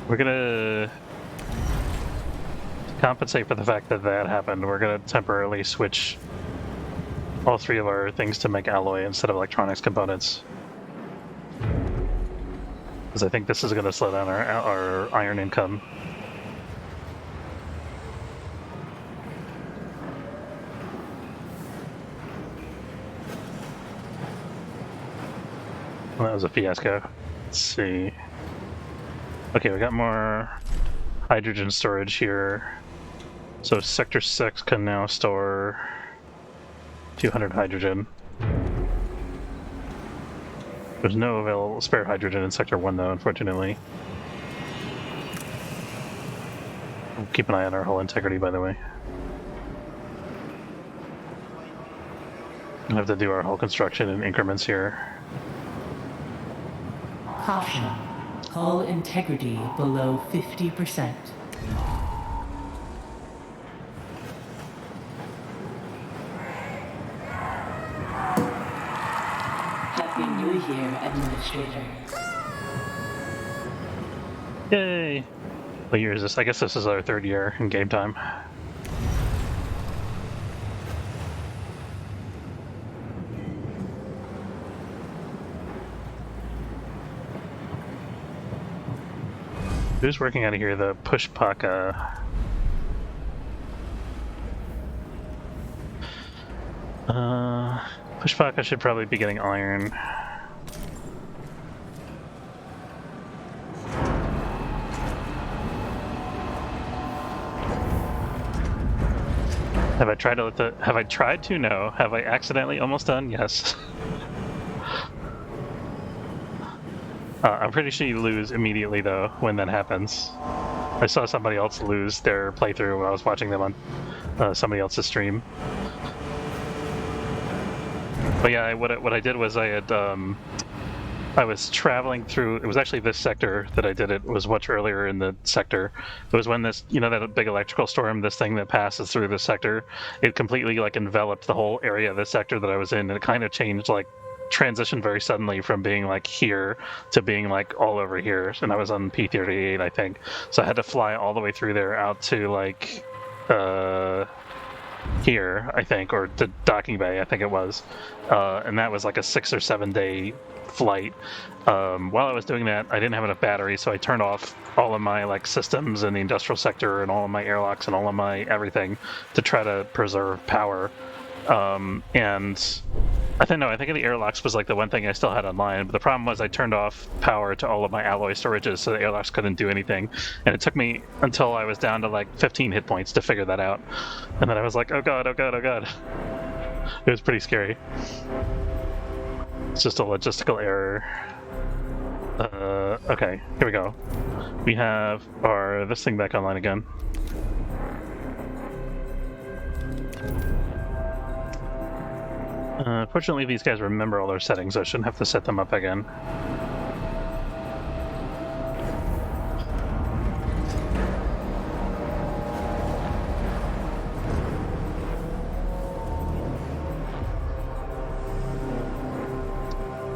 We're gonna compensate for the fact that that happened. We're gonna temporarily switch all 3 of our things to make alloy instead of electronics components. Because I think this is gonna slow down our iron income. Well, that was a fiasco. Let's see. Okay, we got more hydrogen storage here. So Sector 6 can now store 200 hydrogen. There's no available spare hydrogen in Sector 1 though, unfortunately. We'll keep an eye on our hull integrity, by the way. We'll have to do our hull construction in increments here. Caution. Hull integrity below 50%. Happy New Year, Administrator. Yay! What year is this? I guess this is our 3rd year in game time. Who's working out of here? The Pushpaka. Pushpaka should probably be getting iron. Have I tried to let the? Have I tried to? No. Have I accidentally almost done? Yes. I'm pretty sure you lose immediately though when that happens. I saw somebody else lose their playthrough when I was watching them on somebody else's stream. But yeah, what I did was I was traveling through. It was actually this sector that I did it. It was much earlier in the sector. It was when this, that big electrical storm, this thing that passes through the sector, it completely like enveloped the whole area of the sector that I was in, and it kind of changed like. Transitioned very suddenly from being like here to being like all over here, and I was on P38 I think, so I had to fly all the way through there out to like here I think, or the docking bay I think it was, and that was like a 6 or 7 day flight. While I was doing that, I didn't have enough battery, so I turned off all of my like systems in the industrial sector and all of my airlocks and all of my everything to try to preserve power. And I think the airlocks was like the one thing I still had online, but the problem was I turned off power to all of my alloy storages, so the airlocks couldn't do anything, and it took me until I was down to like 15 hit points to figure that out, and then I was like, oh god. It was pretty scary. It's just a logistical error. Okay, here we go. We have this thing back online again. Fortunately, these guys remember all their settings, so I shouldn't have to set them up again.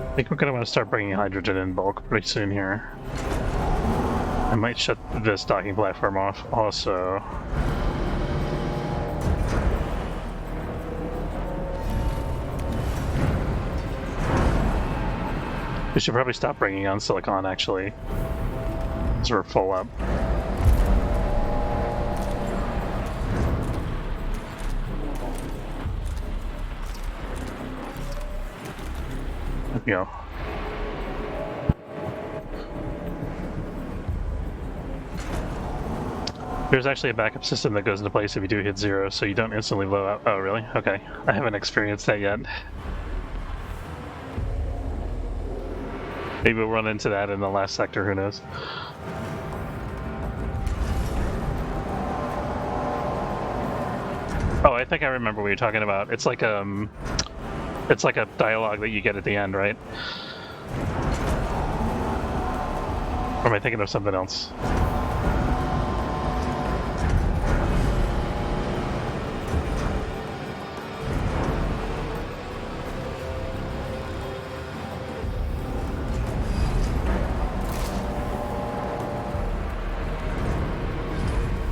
I think we're going to want to start bringing hydrogen in bulk pretty soon here. I might shut this docking platform off also. We should probably stop bringing on silicon, actually, because we're full up. There we go. There's actually a backup system that goes into place if you do hit 0, so you don't instantly blow up. Oh, really? Okay. I haven't experienced that yet. Maybe we'll run into that in the last sector, who knows. Oh, I think I remember what you're talking about. It's like a dialogue that you get at the end, right? Or am I thinking of something else?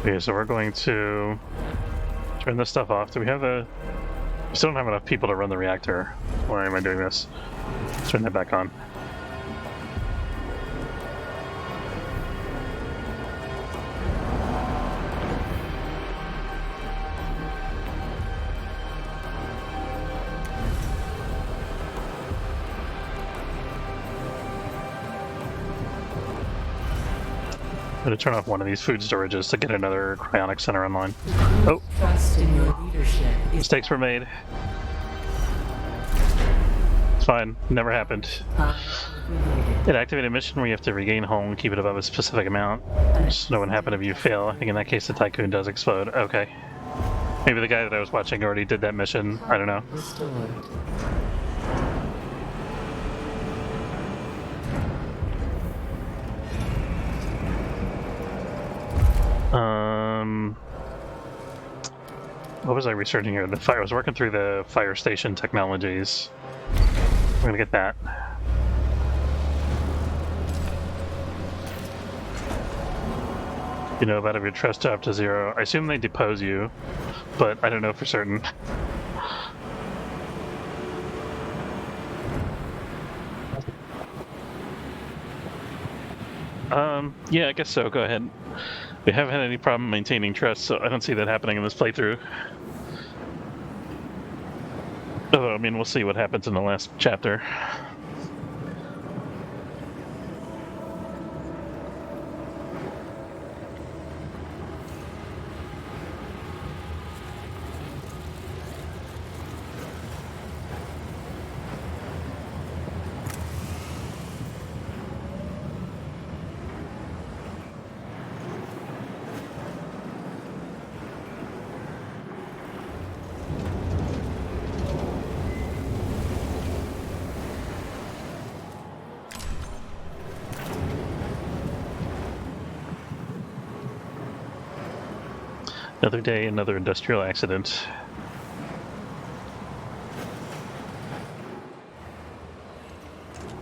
Okay, so we're going to turn this stuff off. Do we have a... We still don't have enough people to run the reactor. Why am I doing this? Turn that back on. I'm going to turn off one of these food storages to get another cryonic center online. Oh! Trust in your leadership is Mistakes were made. It's fine. Never happened. related. It activated a mission where you have to regain home and keep it above a specific amount. Just know what happened if you fail. I think in that case the Tycoon does explode. Okay. Maybe the guy that I was watching already did that mission. I don't know. Restored. What was I researching here? I was working through the fire station technologies. I'm gonna get that. You know about if your trust up to 0. I assume they depose you, but I don't know for certain. Yeah, I guess so. Go ahead. We haven't had any problem maintaining trust, so I don't see that happening in this playthrough. Although, I mean, we'll see what happens in the last chapter. Another day, another industrial accident.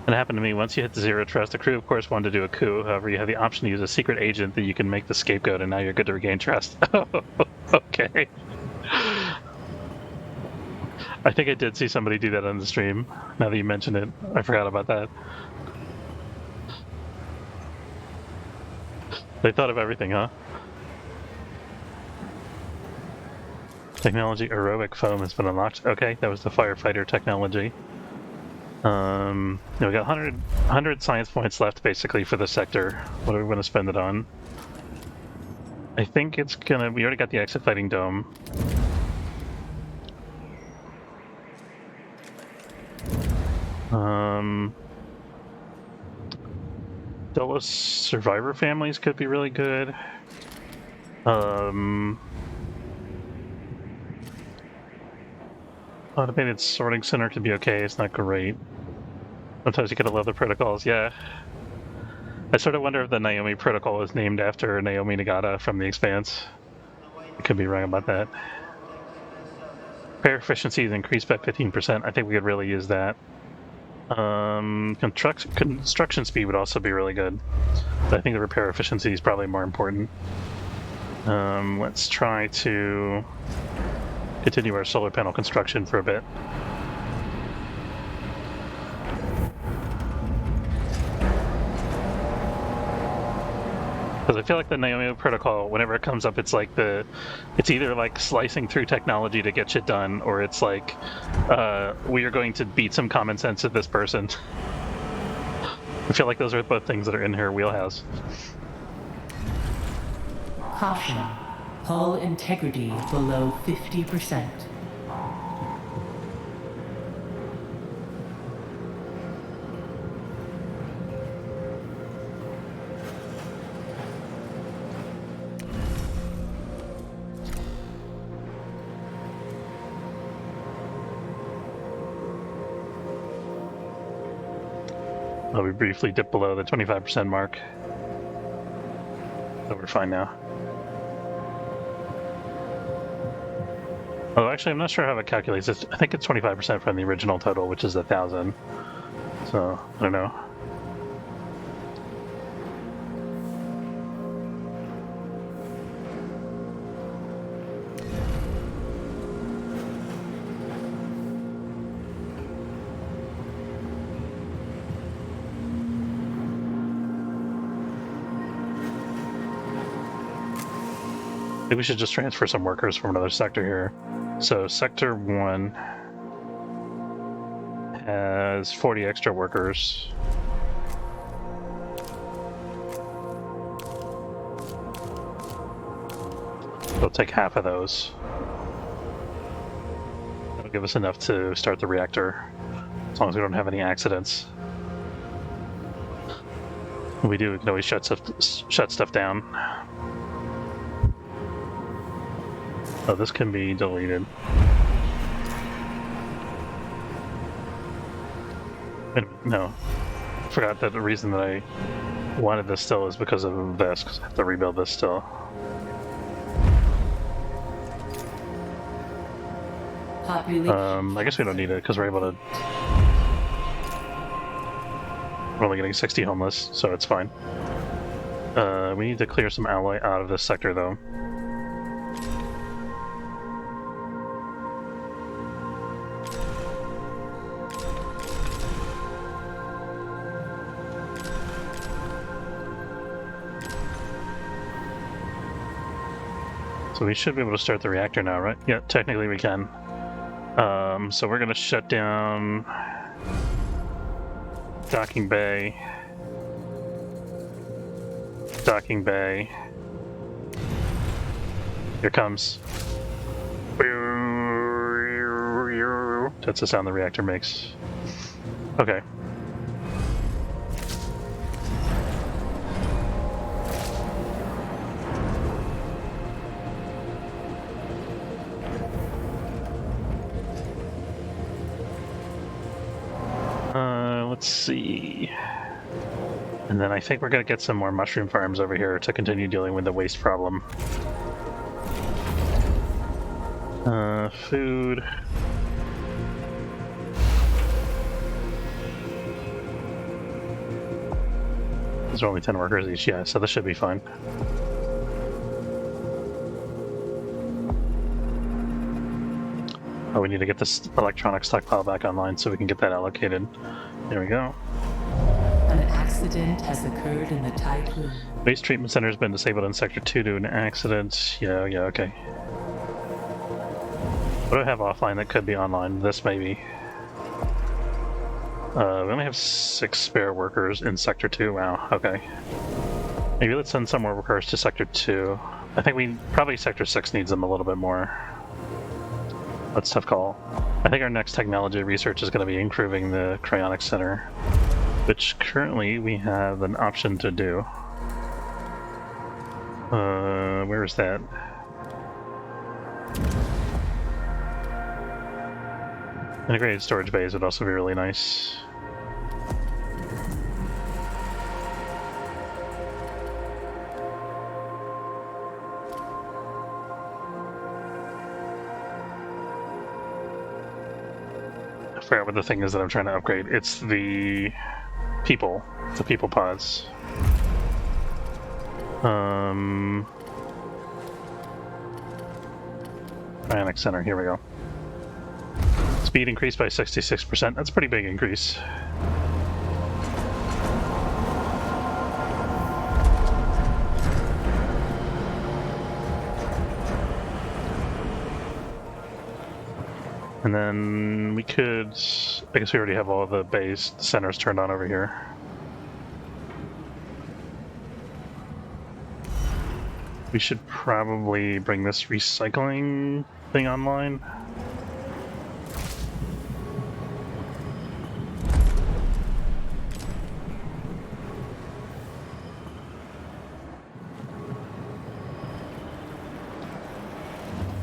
It happened to me. Once you hit the 0 trust, the crew, of course, wanted to do a coup. However, you have the option to use a secret agent that you can make the scapegoat, and now you're good to regain trust. Okay. I think I did see somebody do that on the stream. Now that you mention it, I forgot about that. They thought of everything, huh? Technology aerobic foam has been unlocked. Okay, that was the firefighter technology. We got 100 science points left, basically, for the sector. What are we going to spend it on? I think it's gonna... We already got the exit fighting dome. Delos survivor families could be really good. Automated sorting center could be okay. It's not great. Sometimes you gotta love the protocols. Yeah. I sort of wonder if the Naomi protocol is named after Naomi Nagata from The Expanse. I could be wrong about that. Repair efficiency is increased by 15%. I think we could really use that. Construction speed would also be really good. But I think the repair efficiency is probably more important. Let's try to continue our solar panel construction for a bit. Because I feel like the Naomi protocol, whenever it comes up, it's like it's either like slicing through technology to get shit done, or it's like we are going to beat some common sense at this person. I feel like those are both things that are in her wheelhouse. Caution. Hull integrity below 50%. We briefly dipped below the 25% mark. So we're fine now. Oh, actually, I'm not sure how it calculates this. I think it's 25% from the original total, which is 1,000. So, I don't know. I think we should just transfer some workers from another sector here. So Sector 1 has 40 extra workers. We'll take half of those. That'll give us enough to start the reactor, as long as we don't have any accidents. When we do, we can always shut stuff down. Oh, this can be deleted. No. I forgot that the reason that I wanted this still is because of this, because I have to rebuild this still. I guess we don't need it, because we're able to... We're only getting 60 homeless, so it's fine. We need to clear some alloy out of this sector, though. So we should be able to start the reactor now, right? Yeah, technically we can. So we're going to shut down docking bay. Docking bay. Here comes. That's the sound the reactor makes. Okay. Let's see. And then I think we're going to get some more mushroom farms over here to continue dealing with the waste problem. Food. These are only 10 workers each, yeah, so this should be fine. Oh, we need to get this electronic stockpile back online so we can get that allocated. There we go. An accident has occurred in the typhoon. Waste treatment center has been disabled in Sector 2 due to an accident. Yeah, okay. What do I have offline that could be online? This maybe. We only have 6 spare workers in Sector 2. Wow, okay. Maybe let's send some more workers to Sector 2. I think probably Sector 6 needs them a little bit more. That's a tough call. I think our next technology research is going to be improving the cryonics center, which currently we have an option to do. Where is that? Integrated storage bays would also be really nice. forgot what the thing is that I'm trying to upgrade. It's the people pods. Ionic Center, here we go. Speed increased by 66%. That's a pretty big increase. And then we could, I guess we already have all the base centers turned on over here. We should probably bring this recycling thing online.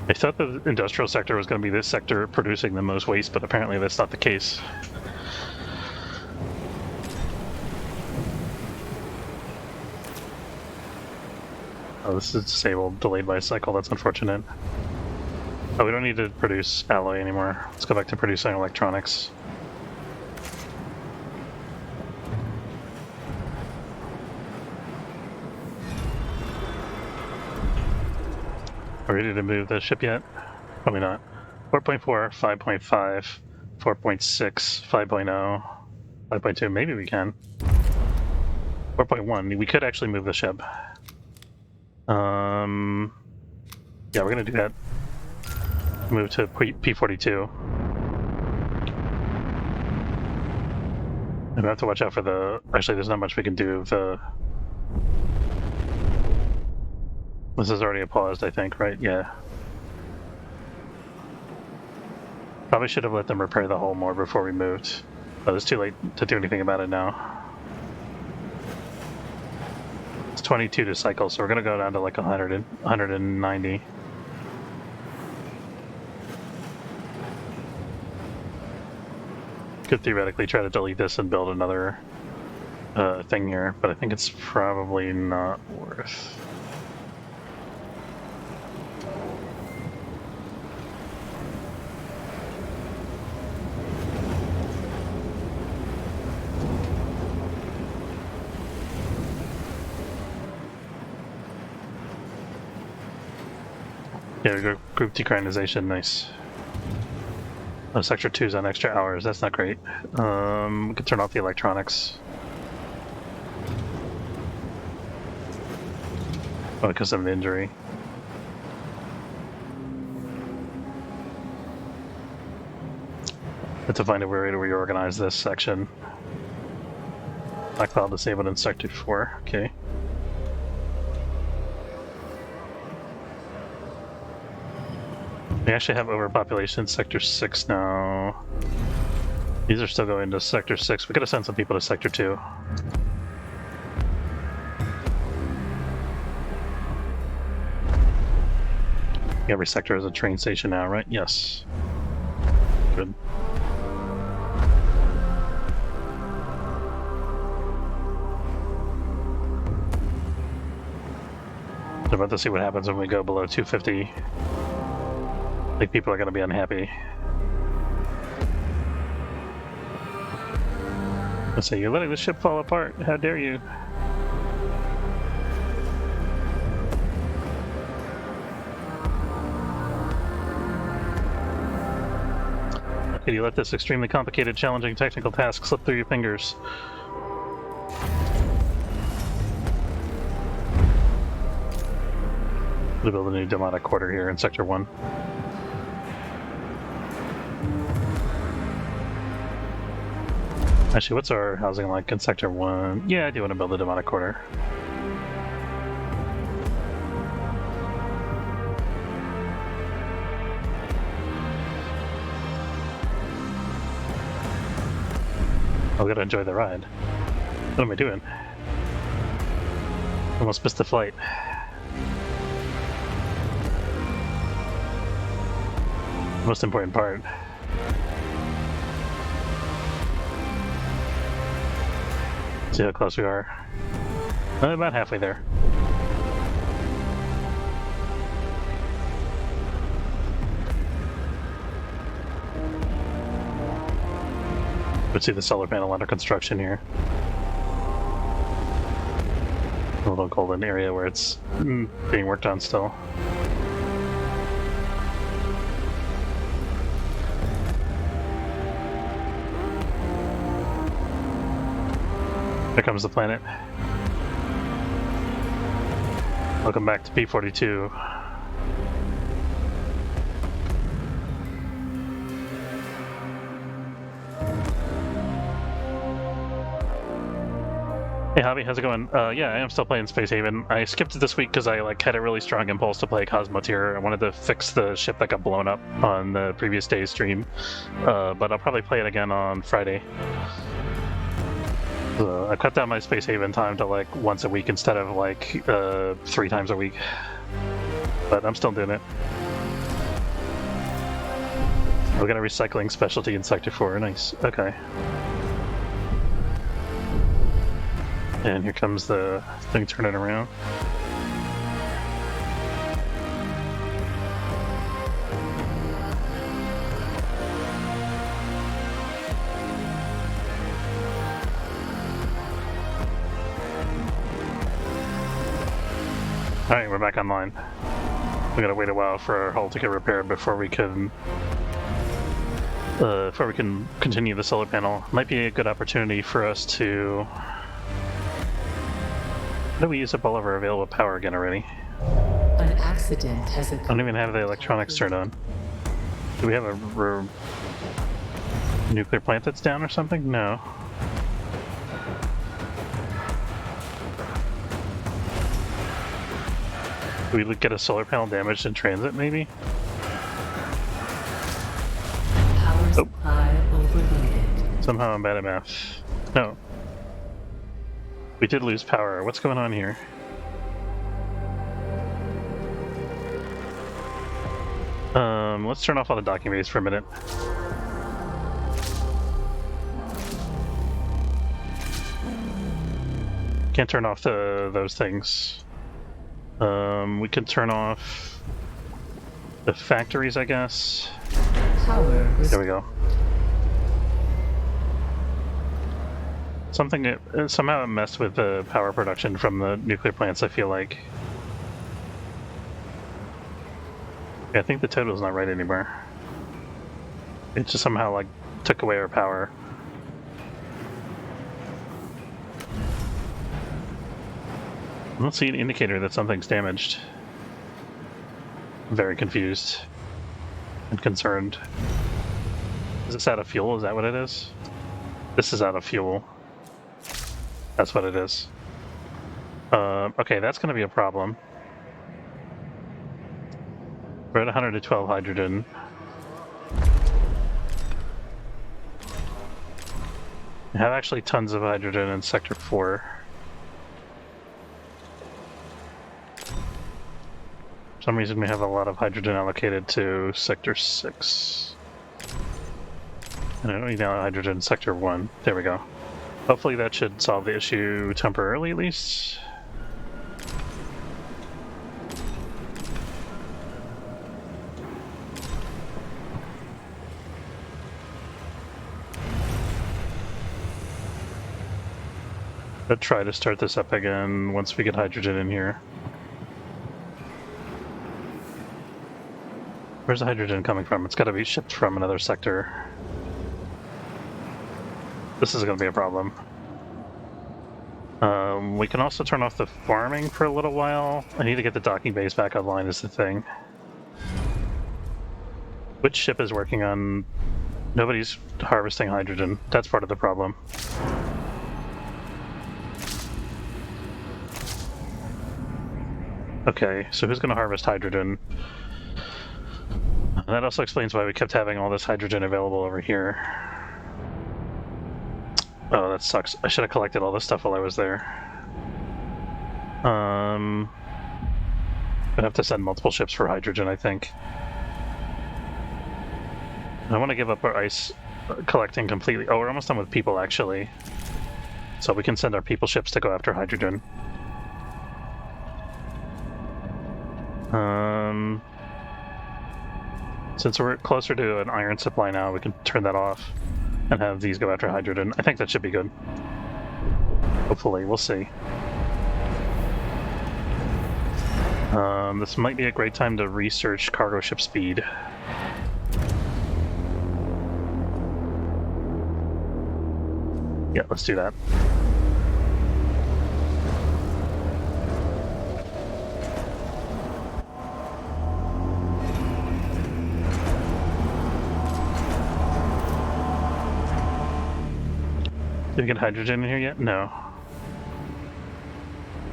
I thought the industrial sector was going to be this sector producing the most waste, but apparently that's not the case. Oh, this is disabled, delayed by a cycle. That's unfortunate. Oh, we don't need to produce alloy anymore. Let's go back to producing electronics. Are we ready to move the ship yet? Probably not. 4.4, 5.5, 4.6, 5.0, 5.2. Maybe we can. 4.1. We could actually move the ship. Yeah, we're gonna do that. Move to P42. And we have to watch out for the. Actually, there's not much we can do. This is already paused, I think, right? Yeah. Probably should have let them repair the hull more before we moved. But it's too late to do anything about it now. It's 22 to cycle, so we're gonna go down to like 190. Could theoretically try to delete this and build another thing here, but I think it's probably not worth. Yeah, we go group decrinization, nice. Oh, Sector 2's on extra hours, that's not great. We can turn off the electronics. Oh, because of an injury. Have to find a way to reorganize this section. Black cloud disabled in Sector 4, okay. We actually have overpopulation in Sector 6 now. These are still going to Sector 6. We could have sent some people to Sector 2. Every sector has a train station now, right? Yes. Good. I'm about to see what happens when we go below 250. I think people are going to be unhappy. I'll say, you're letting the ship fall apart. How dare you? Did you let this extremely complicated, challenging technical task slip through your fingers? We'll build a new Demonic Quarter here in Sector 1. Actually, what's our housing like in Sector 1? Yeah, I do want to build a Demonic Quarter. I gotta enjoy the ride. What am I doing? Almost missed the flight. Most important part. See how close we are. About halfway there. We see the solar panel under construction here. A little golden area where it's being worked on still. There comes the planet. Welcome back to P42. Hey Javi, how's it going? Yeah, I am still playing Space Haven. I skipped it this week because I had a really strong impulse to play Cosmo Tier. I wanted to fix the ship that got blown up on the previous day's stream, but I'll probably play it again on Friday. I cut down my Space Haven time to once a week instead of 3 times a week, but I'm still doing it. We got a recycling specialty in Sector 4, nice, okay. And here comes the thing turning around. Alright, we're back online. We gotta wait a while for our hull to get repaired before we can continue the solar panel. Might be a good opportunity for us to... How do we use up all of our available power again already? An accident has occurred. I don't even have the electronics turned on. Do we have a nuclear plant that's down or something? No. Do we get a solar panel damaged in transit, maybe? Power supply overloaded. Somehow I'm bad at math. No. We did lose power. What's going on here? Let's turn off all the docking bays for a minute. Can't turn off those things. We can turn off the factories, I guess. Power. There we go. Somehow it messed with the power production from the nuclear plants, I feel like. Yeah, I think the total's not right anymore. It just somehow took away our power. I don't see an indicator that something's damaged. I'm very confused and concerned. Is this out of fuel? Is that what it is? This is out of fuel. That's what it is. Okay, that's going to be a problem. We're at 112 hydrogen. We have actually tons of hydrogen in Sector 4. For some reason we have a lot of hydrogen allocated to Sector 6. And I don't need hydrogen in Sector 1. There we go. Hopefully that should solve the issue temporarily, at least. Let's try to start this up again once we get hydrogen in here. Where's the hydrogen coming from? It's got to be shipped from another sector. This is going to be a problem. We can also turn off the farming for a little while. I need to get the docking base back online is the thing. Which ship is working on... Nobody's harvesting hydrogen. That's part of the problem. Okay, so who's going to harvest hydrogen? That also explains why we kept having all this hydrogen available over here. Oh, that sucks. I should have collected all this stuff while I was there. I'd have to send multiple ships for hydrogen, I think. I want to give up our ice collecting completely. Oh, we're almost done with people, actually. So we can send our people ships to go after hydrogen. Since we're closer to an iron supply now, we can turn that off. and have these go after hydrogen. I think that should be good. Hopefully, we'll see. This might be a great time to research cargo ship speed. Yeah, let's do that. Did we get hydrogen in here yet? No.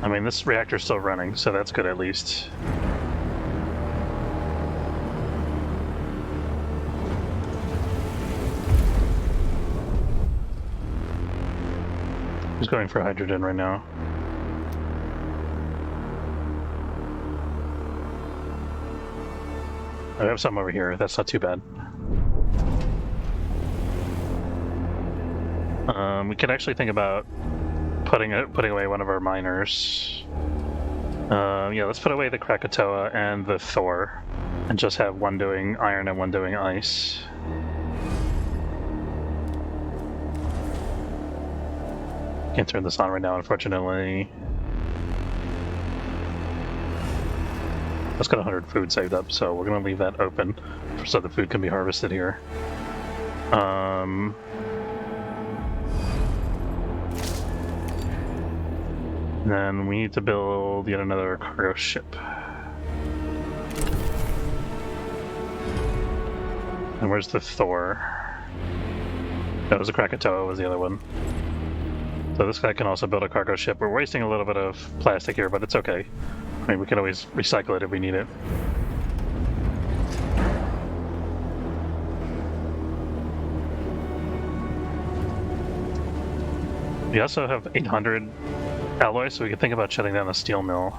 I mean, this reactor's still running, so that's good at least. Who's going for hydrogen right now? I have some over here. That's not too bad. We could actually think about putting away one of our miners. Yeah, let's put away the Krakatoa and the Thor, and just have one doing iron and one doing ice. Can't turn this on right now, unfortunately. Let's get 100 food saved up, so we're gonna leave that open so the food can be harvested here. Then we need to build yet another cargo ship. And where's the Thor? That was the Krakatoa, was the other one. So this guy can also build a cargo ship. We're wasting a little bit of plastic here, but it's okay. I mean, we can always recycle it if we need it. We also have 800 alloy, so we can think about shutting down a steel mill.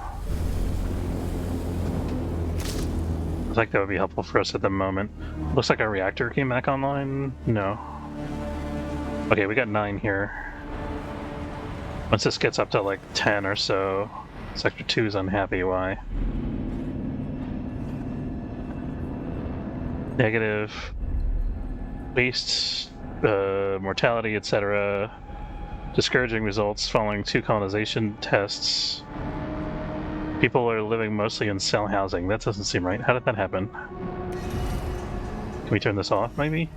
I think that would be helpful for us at the moment. Looks like our reactor came back online. No. Okay, we got 9 here. Once this gets up to like 10 or so, Sector 2 is unhappy. Why? Negative waste, mortality, etc. Discouraging results following 2 colonization tests. People are living mostly in cell housing. That doesn't seem right. How did that happen? Can we turn this off, maybe?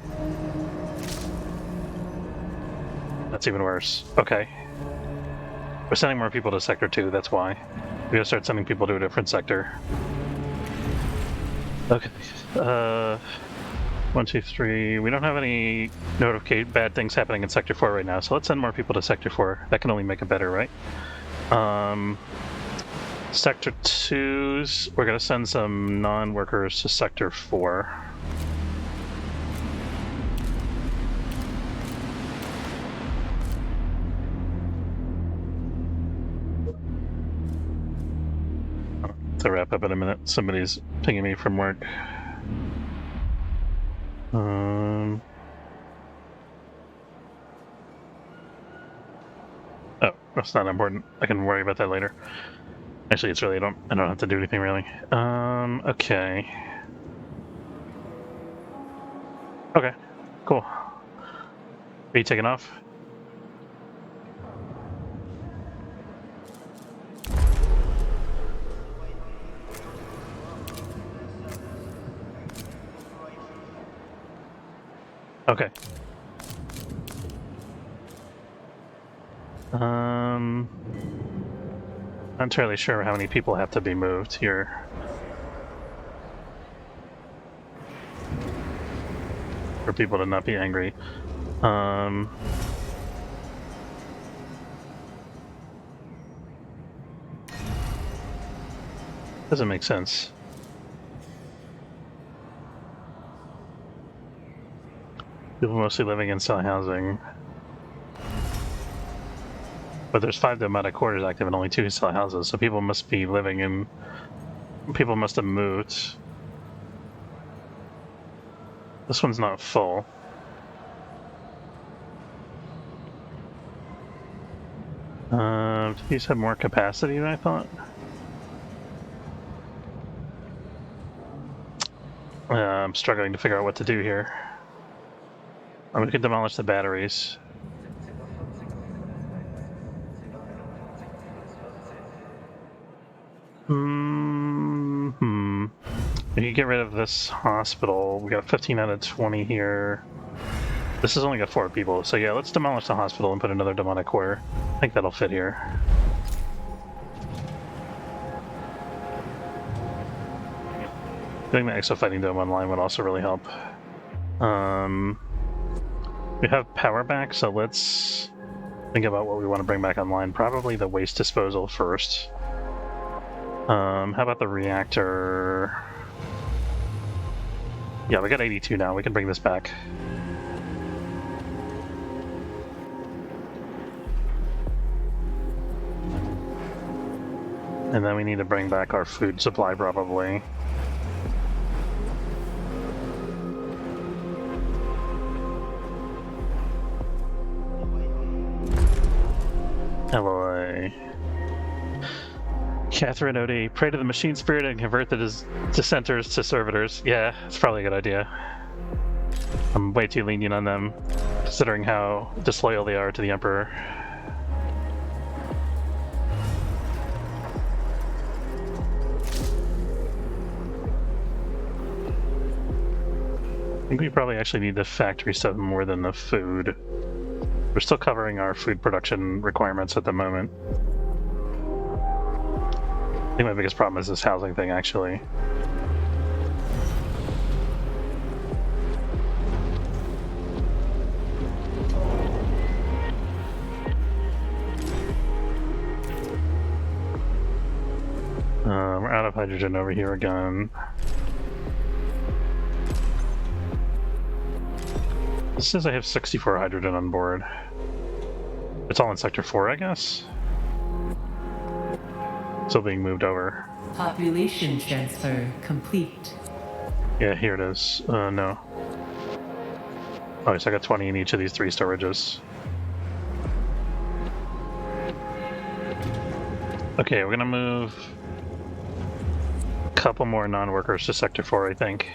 That's even worse. Okay. We're sending more people to Sector 2, that's why. We gotta start sending people to a different sector. Okay. 1, 2, 3. We don't have any bad things happening in Sector 4 right now, so let's send more people to Sector 4. That can only make it better, right? Sector 2's, we're gonna send some non-workers to Sector 4. To wrap up in a minute. Somebody's pinging me from work. Oh, that's not important. I can worry about that later. Actually, it's really I don't have to do anything really. Okay. Okay, cool. Are you taking off? Okay. Not entirely sure how many people have to be moved here. For people to not be angry. Doesn't make sense. People mostly living in cell housing. But there's 5 domestic quarters active and only 2 cell houses, so people must be living in... People must have moved. This one's not full. Do these have more capacity than I thought? I'm struggling to figure out what to do here. Or we could demolish the batteries. We could get rid of this hospital. We got 15 out of 20 here. This has only got 4 people, so yeah, let's demolish the hospital and put another demonic core. I think that'll fit here. Getting the exo fighting dome online would also really help. We have power back, so let's think about what we want to bring back online. Probably the waste disposal first. How about the reactor? Yeah, we got 82 now. We can bring this back. And then we need to bring back our food supply, probably. Alloy. Catherine O'D, pray to the machine spirit and convert the dissenters to servitors. Yeah, it's probably a good idea. I'm way too lenient on them, considering how disloyal they are to the Emperor. I think we probably actually need the factory stuff more than the food. We're still covering our food production requirements at the moment. I think my biggest problem is this housing thing, actually. We're out of hydrogen over here again. It says I have 64 hydrogen on board. It's all in Sector 4, I guess? Still being moved over. Population transfer complete. Yeah, here it is. No. Oh, so I got 20 in each of these 3 storages. Okay, we're gonna move a couple more non-workers to Sector 4, I think.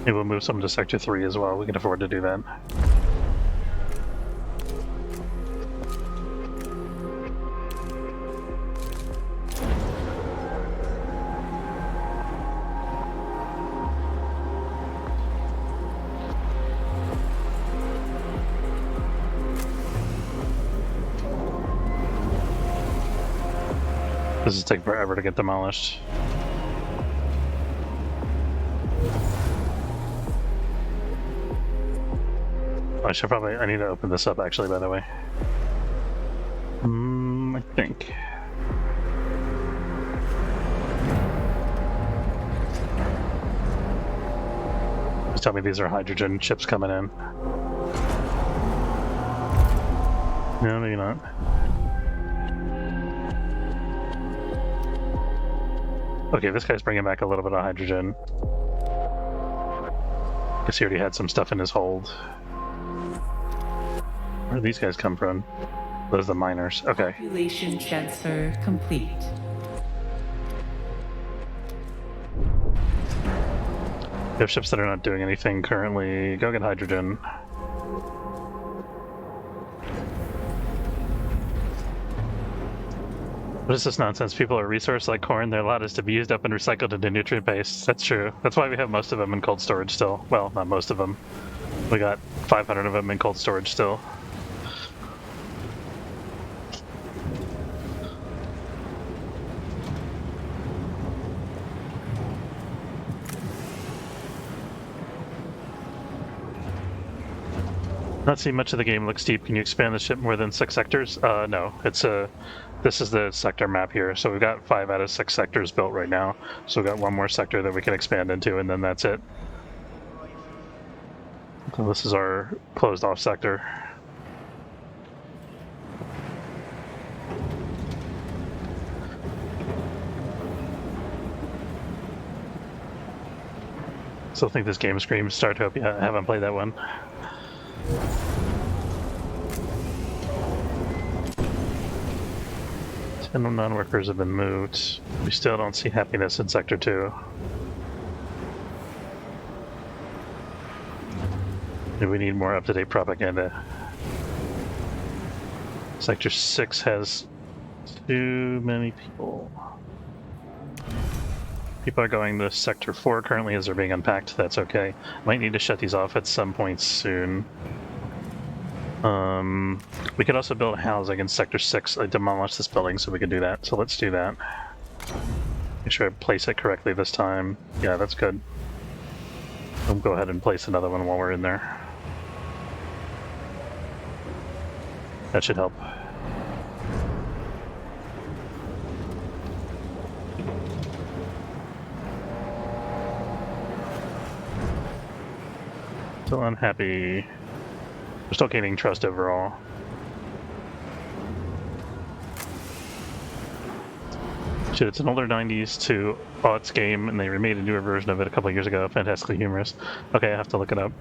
Maybe we'll move some to Sector 3 as well. We can afford to do that. This is taking forever to get demolished. I need to open this up actually, by the way. I think. Just tell me these are hydrogen chips coming in. No, maybe not. Okay, this guy's bringing back a little bit of hydrogen. Guess he already had some stuff in his hold. Where do these guys come from? Those are the miners. Okay. Population transfer complete. We have ships that are not doing anything currently. Go get hydrogen. What is this nonsense? People are resourced like corn. Their lot is to be used up and recycled into nutrient base. That's true. That's why we have most of them in cold storage still. Well, not most of them. We got 500 of them in cold storage still. Not seeing much of the game. Looks deep. Can you expand the ship more than 6 sectors? No. It's a. This is the sector map here. So we've got 5 out of 6 sectors built right now. So we've got 1 more sector that we can expand into, and then that's it. So this is our closed off sector. Still think this game screams Startopia. I haven't played that one. 10 non-workers have been moved. We still don't see happiness in Sector 2. We need more up-to-date propaganda. Sector 6 has too many people. People are going to Sector 4 currently as they're being unpacked. That's okay. Might need to shut these off at some point soon. We could also build housing in Sector 6. I demolished this building so we can do that. So let's do that. Make sure I place it correctly this time. Yeah, that's good. We'll go ahead and place another one while we're in there. That should help. Still unhappy. We're still gaining trust overall. Shit, it's an older 90s to aughts game, and they remade a newer version of it a couple of years ago. Fantastically humorous. Okay, I have to look it up.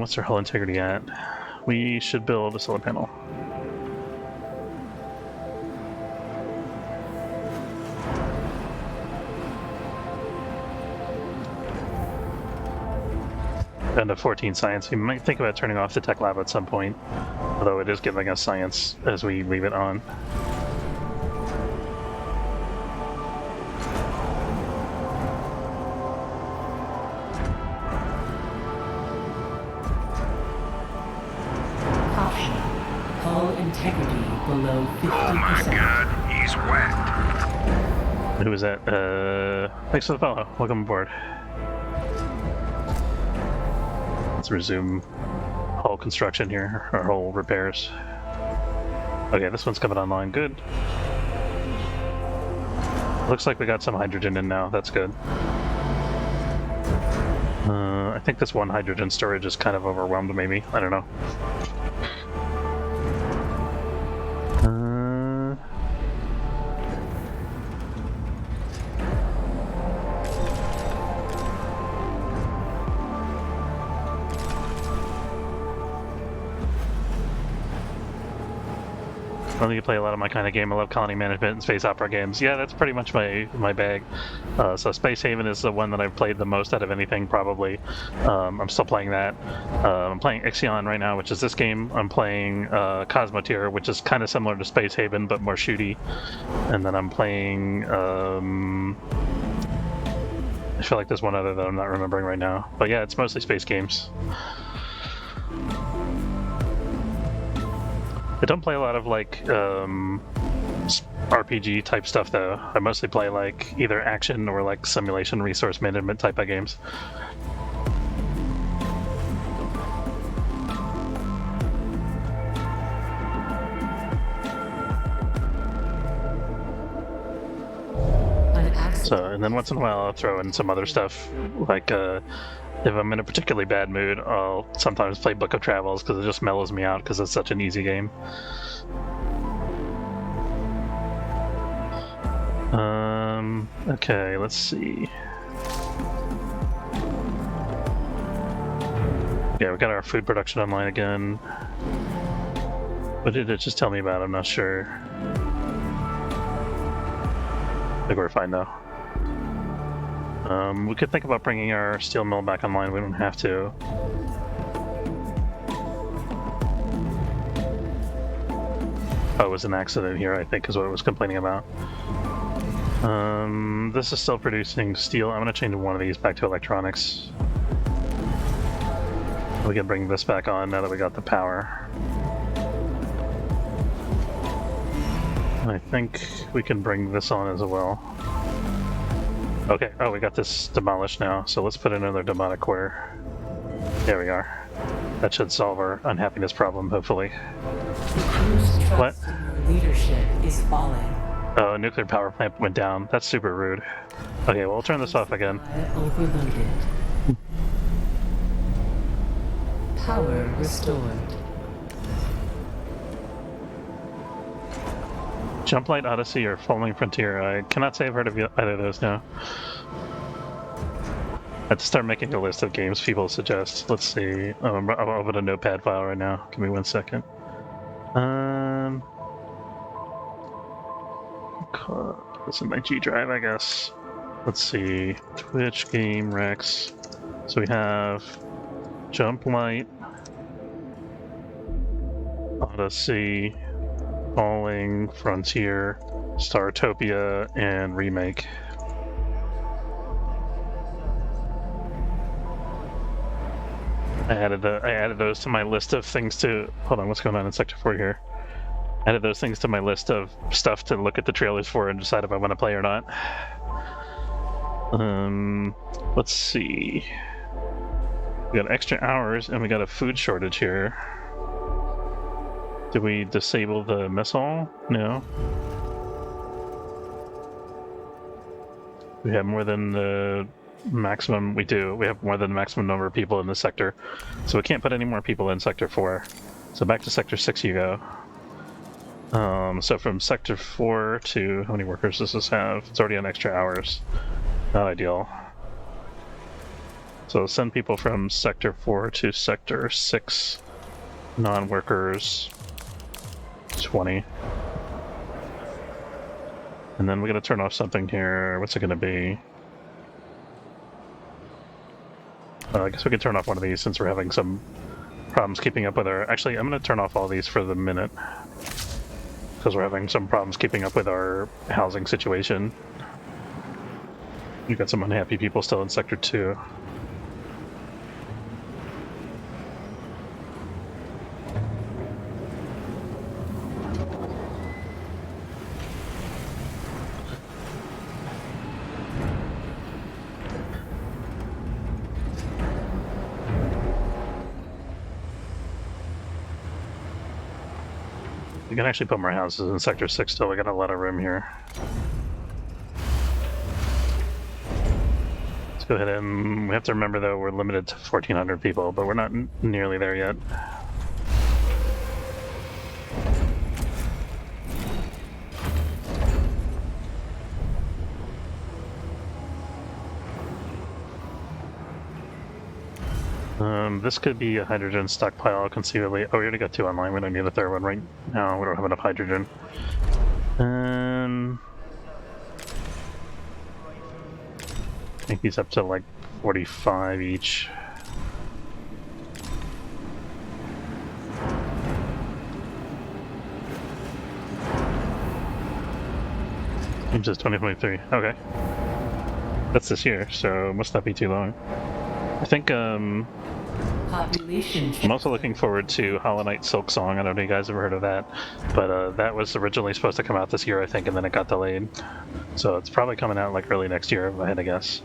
What's our hull integrity at? We should build a solar panel. Down to 14 science. We might think about turning off the tech lab at some point, although it is giving us science as we leave it on. Caution. Hull integrity below 50%. Oh my god, he's wet. Who was that? Thanks for the follow. Welcome aboard. Let's resume hull construction here, or hull repairs. Okay, this one's coming online. Good. Looks like we got some hydrogen in now. That's good. I think this one hydrogen storage is kind of overwhelmed, maybe. I don't know. I don't think you play a lot of my kind of game. I love colony management and space opera games. Yeah, that's pretty much my bag. So Space Haven is the one that I've played the most out of anything, probably. I'm still playing that. I'm playing Ixion right now, which is this game. I'm playing Cosmoteer, which is kind of similar to Space Haven, but more shooty. And then I'm playing... I feel like there's one other that I'm not remembering right now. But yeah, it's mostly space games. I don't play a lot of like RPG type stuff though. I mostly play like either action or like simulation resource management type of games. So, and then once in a while I'll throw in some other stuff, like if I'm in a particularly bad mood, I'll sometimes play Book of Travels because it just mellows me out because it's such an easy game. Okay, let's see. Yeah, we got our food production online again. What did it just tell me about? I'm not sure. I think we're fine though. We could think about bringing our steel mill back online. We don't have to. Oh, it was an accident here, I think, is what I was complaining about. This is still producing steel. I'm going to change one of these back to electronics. We can bring this back on now that we got the power. And I think we can bring this on as well. Okay, oh, we got this demolished now, so let's put another demonic core. There we are. That should solve our unhappiness problem, hopefully. What? Leadership is falling. Oh, a nuclear power plant went down. That's super rude. Okay, well, we'll turn this off again. Overloaded. Power restored. Jump Light Odyssey or Falling Frontier. I cannot say I've heard of either of those now. I have to start making a list of games people suggest. Let's see. Oh, I'll open a notepad file right now. Give me 1 second. It's in my G drive, I guess. Let's see. Twitch, Game, Rex. So we have Jump Light, Odyssey, Falling, Frontier, Startopia, and Remake. I added those to my list of things to... Hold on, what's going on in Sector 4 here? I added those things to my list of stuff to look at the trailers for and decide if I want to play or not. Let's see. We got extra hours and we got a food shortage here. Do we disable the missile? No. We have more than the maximum. We do. We have more than the maximum number of people in the sector. So we can't put any more people in Sector 4. So back to Sector 6 you go. So from Sector 4 to... How many workers does this have? It's already on extra hours. Not ideal. So send people from Sector 4 to Sector 6. Non-workers. 20. And then we gotta turn off something here. What's it gonna be? I guess we could turn off one of these since we're having some problems keeping up with our... Actually, I'm gonna turn off all these for the minute. Because we're having some problems keeping up with our housing situation. We've got some unhappy people still in Sector 2. We can actually put more houses in Sector 6 still. We got a lot of room here. Let's go ahead and... We have to remember, though, we're limited to 1,400 people, but we're not nearly there yet. This could be a hydrogen stockpile, conceivably. Oh, we already got 2 online. We don't need a third one right now. We don't have enough hydrogen. I think he's up to like 45 each. Seems it's 2023. Okay. That's this year, so it must not be too long. I think, Population. I'm also looking forward to Hollow Knight Silk Song. I don't know if you guys ever heard of that, but that was originally supposed to come out this year, I think, and then it got delayed. So it's probably coming out like early next year, if I had to guess.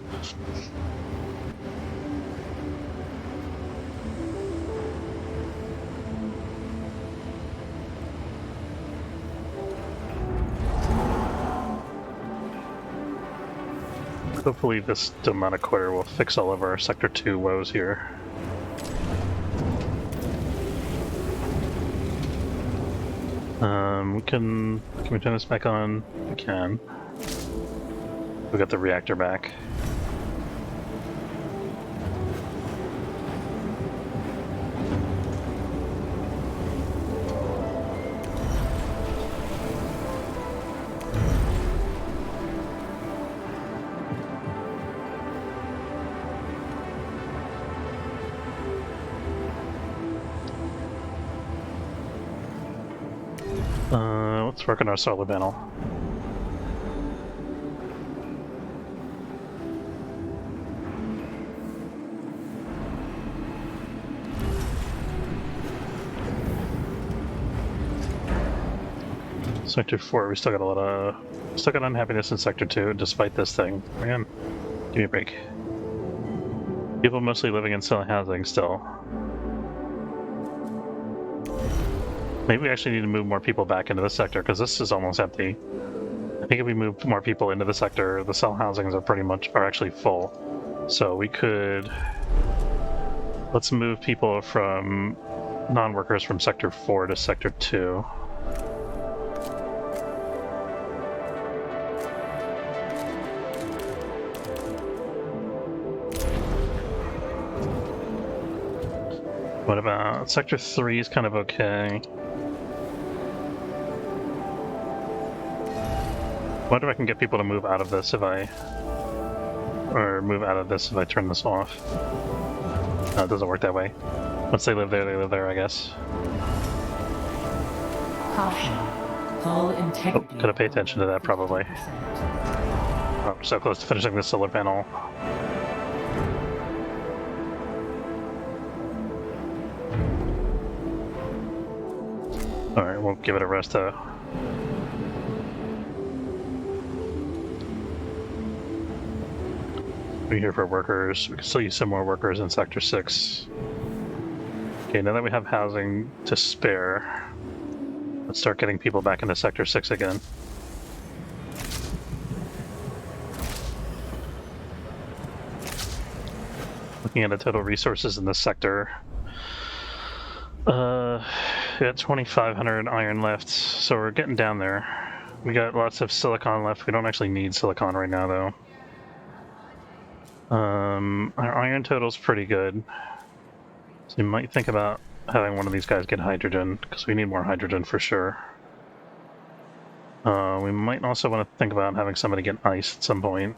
Hopefully this demonic quarter will fix all of our Sector 2 woes here. Can we turn this back on? We can. We got the reactor back. Let's work on our solar panel. Sector 4, we still got a lot of... Still got unhappiness in Sector 2, despite this thing. Man, give me a break. People mostly living in cell housing still. Maybe we actually need to move more people back into the sector, because this is almost empty. I think if we move more people into the sector, the cell housings are actually full. So we could... Let's move people from non-workers from Sector 4 to Sector 2. What about Sector 3 is kind of wonder if I can get people to move out of this if I... Or move out of this if I turn this off. No, it doesn't work that way. Once they live there, I guess. Caution. Hull integrity. Oh, could have paid attention to that, probably. 50%. Oh, so close to finishing this solar panel. Alright, we'll give it a rest though. We're here for workers. We can still use some more workers in Sector 6. Okay, now that we have housing to spare, let's start getting people back into Sector 6 again. Looking at the total resources in this sector. We got 2,500 iron left, so we're getting down there. We got lots of silicon left. We don't actually need silicon right now, though. Our iron total's pretty good. So you might think about having one of these guys get hydrogen, because we need more hydrogen for sure. We might also want to think about having somebody get ice at some point.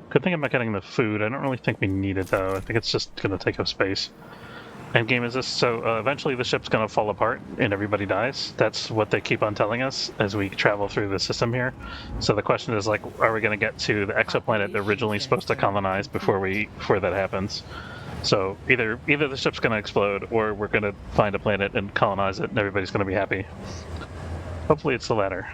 Good thing about getting the food. I don't really think we need it though. I think it's just going to take up space. Endgame is this, so eventually the ship's going to fall apart and everybody dies. That's what they keep on telling us as we travel through the system here. So the question is, like, are we going to get to the exoplanet they're originally supposed to colonize before that happens? So either the ship's going to explode, or we're going to find a planet and colonize it, and everybody's going to be happy. Hopefully it's the latter.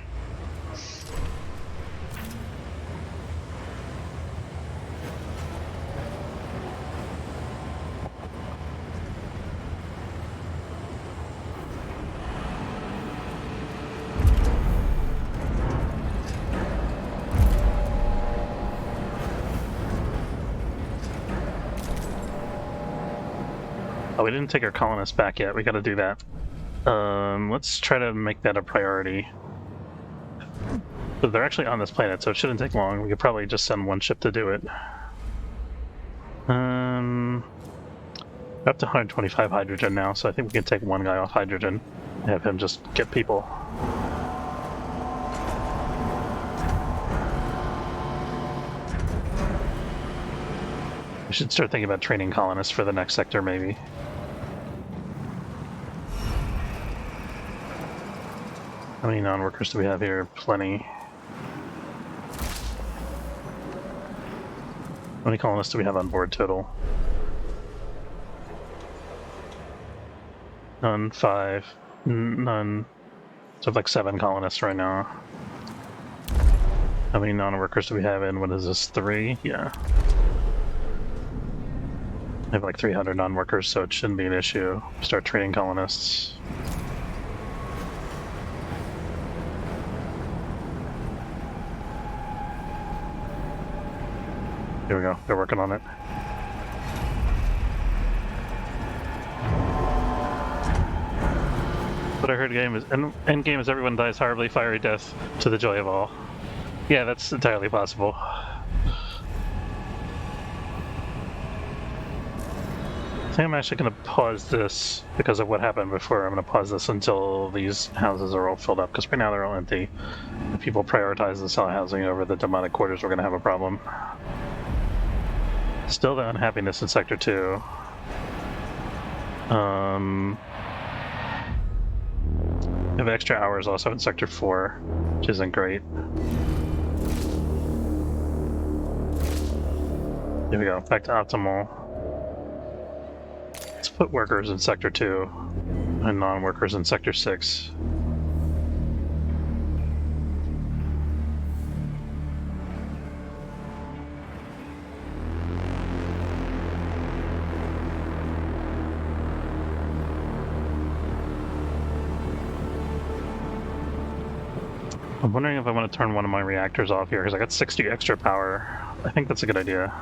Oh, we didn't take our colonists back yet. We gotta do that. Let's try to make that a priority. But they're actually on this planet, so it shouldn't take long. We could probably just send one ship to do it. Up to 125 hydrogen now, so I think we can take one guy off hydrogen and have him just get people. We should start thinking about training colonists for the next sector, maybe. How many non-workers do we have here? Plenty. How many colonists do we have on board total? None, 5, none. So like 7 colonists right now. How many non-workers do we have in? What is this, 3? Yeah. I have like 300 non-workers, so it shouldn't be an issue. Start training colonists. Here we go, they're working on it. What I heard game is, end game is everyone dies horribly fiery death to the joy of all. Yeah, that's entirely possible. I think I'm actually going to pause this because of what happened before. I'm going to pause this until these houses are all filled up, because right now they're all empty. If people prioritize the cell housing over the demonic quarters, we're going to have a problem. Still the unhappiness in Sector 2. We have extra hours also in Sector 4, which isn't great. Here we go, back to optimal. Let's put workers in Sector 2 and non-workers in Sector 6. I'm wondering if I want to turn one of my reactors off here, because I got 60 extra power. I think that's a good idea.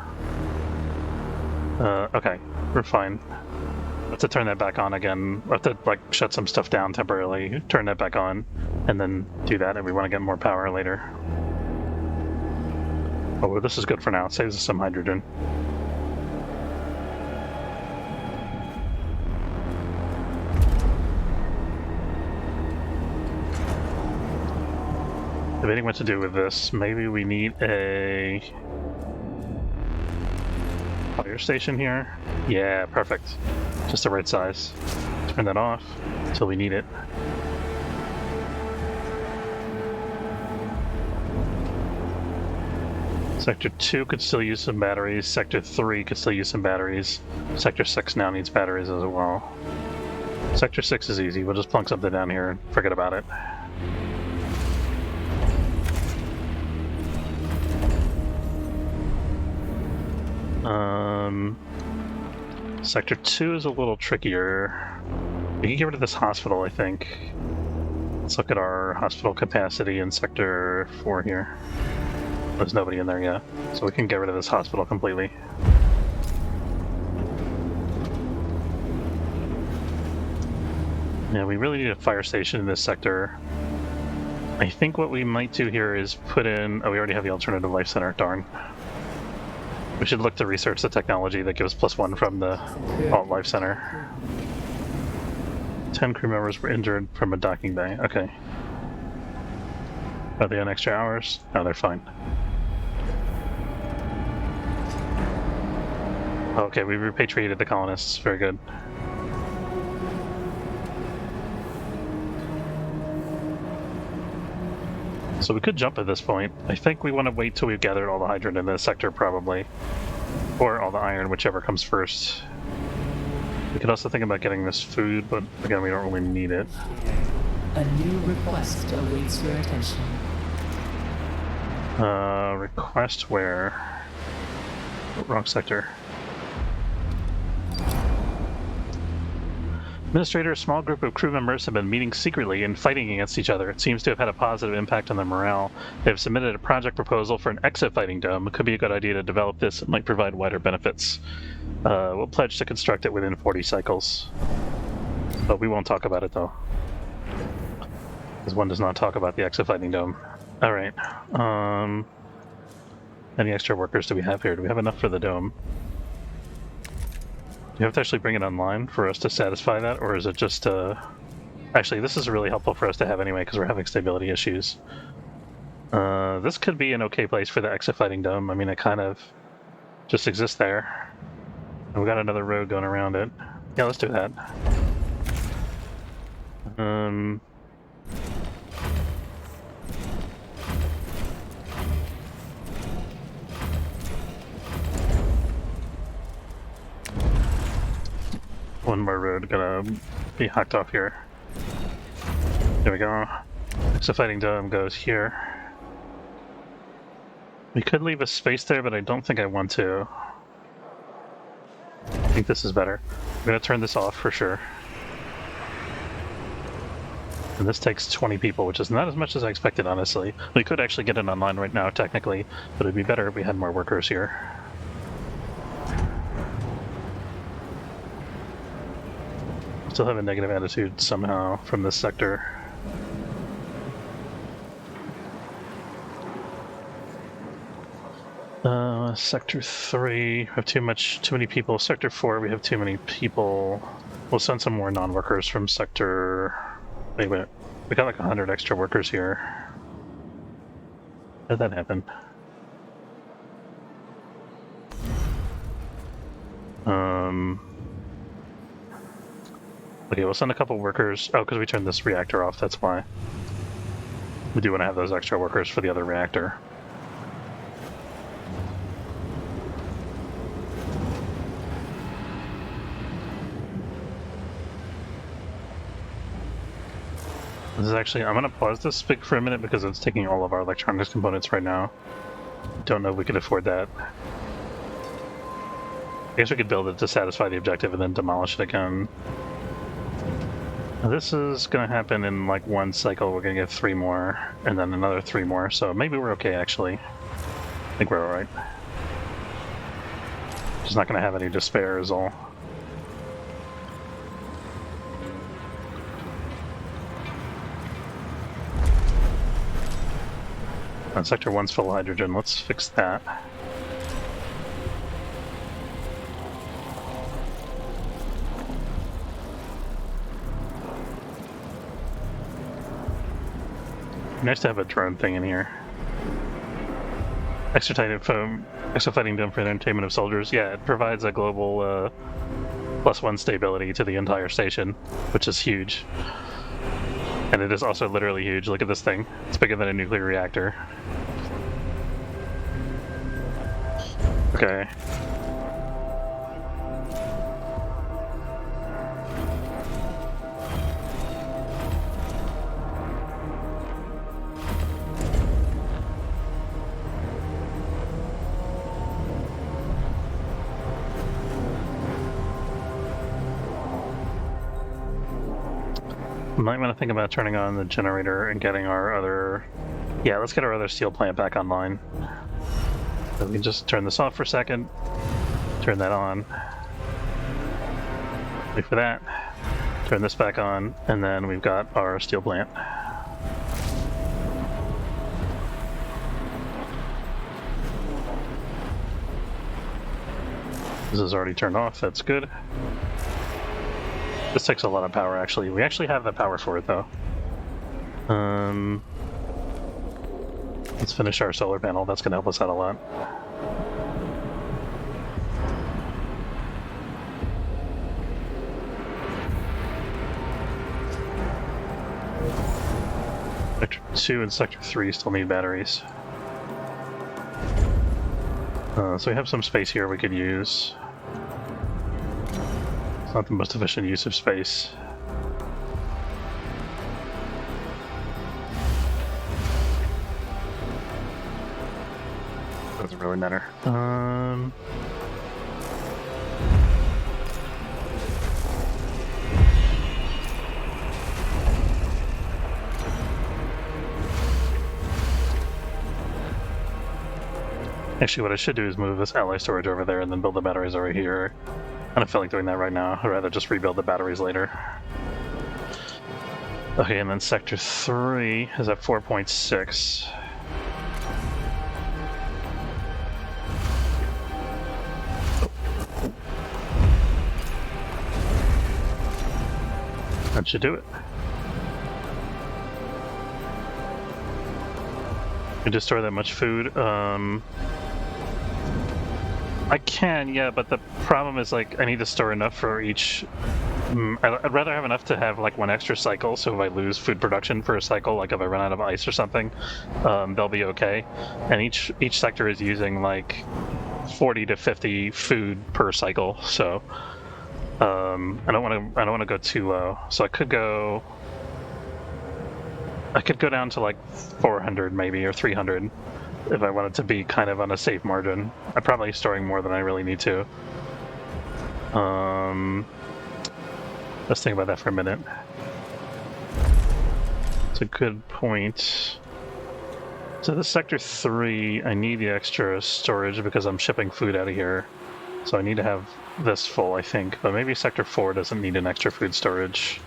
Okay, we're fine. I have to turn that back on again. I have to, like, shut some stuff down temporarily, turn that back on, and then do that if we want to get more power later. Oh, well, this is good for now. It saves us some hydrogen. Debating what to do with this. Maybe we need a fire station here. Yeah, perfect. Just the right size. Turn that off until we need it. Sector 2 could still use some batteries. Sector 3 could still use some batteries. Sector 6 now needs batteries as well. Sector 6 is easy. We'll just plunk something down here and forget about it. Sector 2 is a little trickier. We can get rid of this hospital, I think. Let's look at our hospital capacity in Sector 4 here. There's nobody in there yet, so we can get rid of this hospital completely. Yeah, we really need a fire station in this sector. I think what we might do here is put in... Oh, we already have the alternative life center, darn. We should look to research the technology that gives +1 from the alt life center. 10 crew members were injured from a docking bay. Okay. Are they on extra hours? No, they're fine. Okay, we repatriated the colonists. Very good. So we could jump at this point. I think we want to wait till we've gathered all the hydrogen in this sector, probably. Or all the iron, whichever comes first. We could also think about getting this food, but again, we don't really need it. A new request awaits your attention. Request where? Wrong sector. Administrator, a small group of crew members have been meeting secretly and fighting against each other. It seems to have had a positive impact on their morale. They have submitted a project proposal for an exo-fighting dome. It could be a good idea to develop this. It might provide wider benefits. We'll pledge to construct it within 40 cycles. But we won't talk about it, though. Because one does not talk about the exo-fighting dome. Alright. Any extra workers do we have here? Do we have enough for the dome? Do you have to actually bring it online for us to satisfy that, or is it just Actually, this is really helpful for us to have anyway, because we're having stability issues. This could be an okay place for the exo-fighting dome. I mean, it kind of just exists there. And we got another road going around it. Yeah, let's do that. One more road gonna be hacked off here. There we go. Exo-fighting dome goes here. We could leave a space there, but I don't think I want to. I think this is better. I'm gonna turn this off for sure. And this takes 20 people, which is not as much as I expected, honestly. We could actually get it online right now, technically, but it'd be better if we had more workers here. Still have a negative attitude somehow from this sector. Sector 3, we have too many people. Sector 4, we have too many people. We'll send some more non-workers from sector... Wait a minute. We got like 100 extra workers here. How did that happen? Okay, we'll send a couple workers. Oh, because we turned this reactor off, that's why. We do want to have those extra workers for the other reactor. This is actually, I'm going to pause this for a minute because it's taking all of our electronics components right now. Don't know if we can afford that. I guess we could build it to satisfy the objective and then demolish it again. Now this is going to happen in like one cycle. We're going to get 3 more, and then another 3 more, so maybe we're okay actually. I think we're alright. Just not going to have any despair is all. Sector 1's full of hydrogen, let's fix that. Nice to have a drone thing in here. Exofighting dome for the entertainment of soldiers. Yeah, it provides a global +1 stability to the entire station, which is huge. And it is also literally huge. Look at this thing. It's bigger than a nuclear reactor. Okay. Might want to think about turning on the generator and getting our other... Yeah, let's get our other steel plant back online. So we can just turn this off for a second, turn that on, wait for that, turn this back on, and then we've got our steel plant. This is already turned off, that's good. This takes a lot of power, actually. We actually have the power for it, though. Let's finish our solar panel. That's going to help us out a lot. Sector 2 and Sector 3 still need batteries. So we have some space here we could use. It's not the most efficient use of space. Doesn't really matter. Actually, what I should do is move this ally storage over there and then build the batteries over here. I don't feel like doing that right now. I'd rather just rebuild the batteries later. Okay, and then Sector 3 is at 4.6. That should do it. You just store that much food. I can, yeah, but the problem is, like, I need to store enough for each... I'd rather have enough to have, like, one extra cycle, so if I lose food production for a cycle, like if I run out of ice or something, they'll be okay. And each sector is using, like, 40 to 50 food per cycle, so... I don't want to go too low, so I could go down to like 400 maybe, or 300 if I wanted to be kind of on a safe margin. I'm probably storing more than I really need to. Let's think about that for a minute. It's a good point. So the Sector 3, I need the extra storage because I'm shipping food out of here. So I need to have this full, I think. But maybe Sector 4 doesn't need an extra food storage.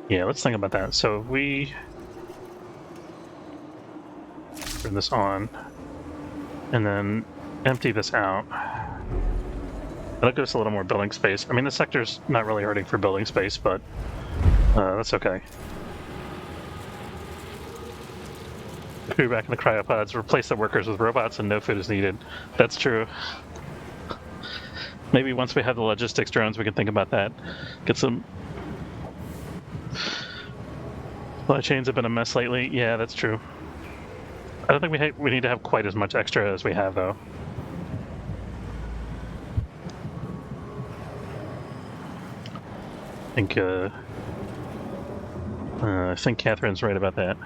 Yeah, let's think about that. So if we turn this on and then empty this out, that'll give us a little more building space. I mean, the sector's not really hurting for building space, but that's okay. Crew back in the cryopods, replace the workers with robots and no food is needed. That's true. Maybe once we have the logistics drones, we can think about that. Get some... Supply chains have been a mess lately. Yeah, that's true. I don't think we need to have quite as much extra as we have, though. I think Catherine's right about that.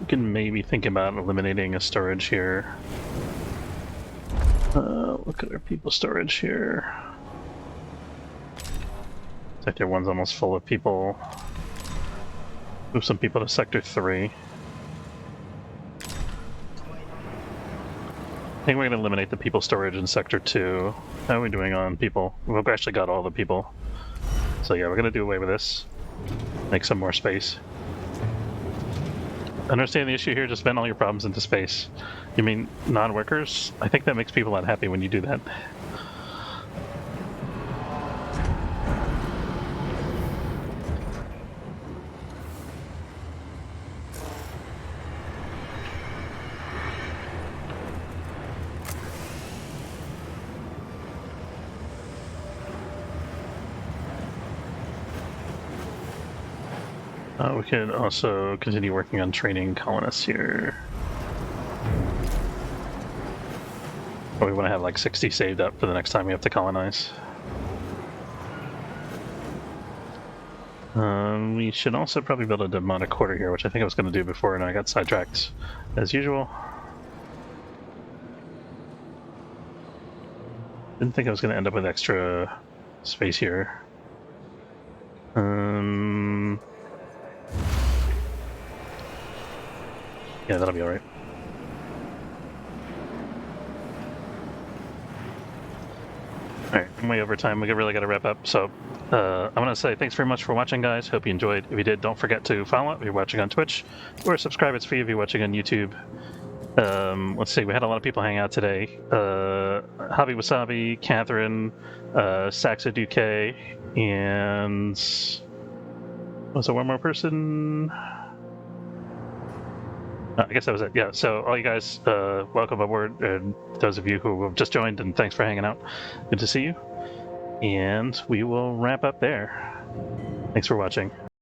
We can maybe think about eliminating a storage here. Look at our people storage here. Sector 1's almost full of people. Move some people to Sector 3. I think we're going to eliminate the people storage in Sector 2. How are we doing on people? We've actually got all the people. So yeah, we're going to do away with this. Make some more space. Understand the issue here, just vent all your problems into space. You mean non-workers? I think that makes people unhappy when you do that. We could also continue working on training colonists here. But we want to have like 60 saved up for the next time we have to colonize. We should also probably build a demonic quarter here, which I think I was going to do before and I got sidetracked as usual. Didn't think I was going to end up with extra space here. Yeah, that'll be alright. Alright, I'm way over time. We really got to wrap up. So, I'm going to say thanks very much for watching, guys. Hope you enjoyed. If you did, don't forget to follow if you're watching on Twitch, or subscribe. It's free if you're watching on YouTube. Let's see, we had a lot of people hang out today. Javi Wasabi, Catherine, Saxa Duque, and was there one more person? I guess that was it. Yeah, so all you guys, welcome aboard, and those of you who have just joined, and thanks for hanging out. Good to see you. And we will wrap up there. Thanks for watching.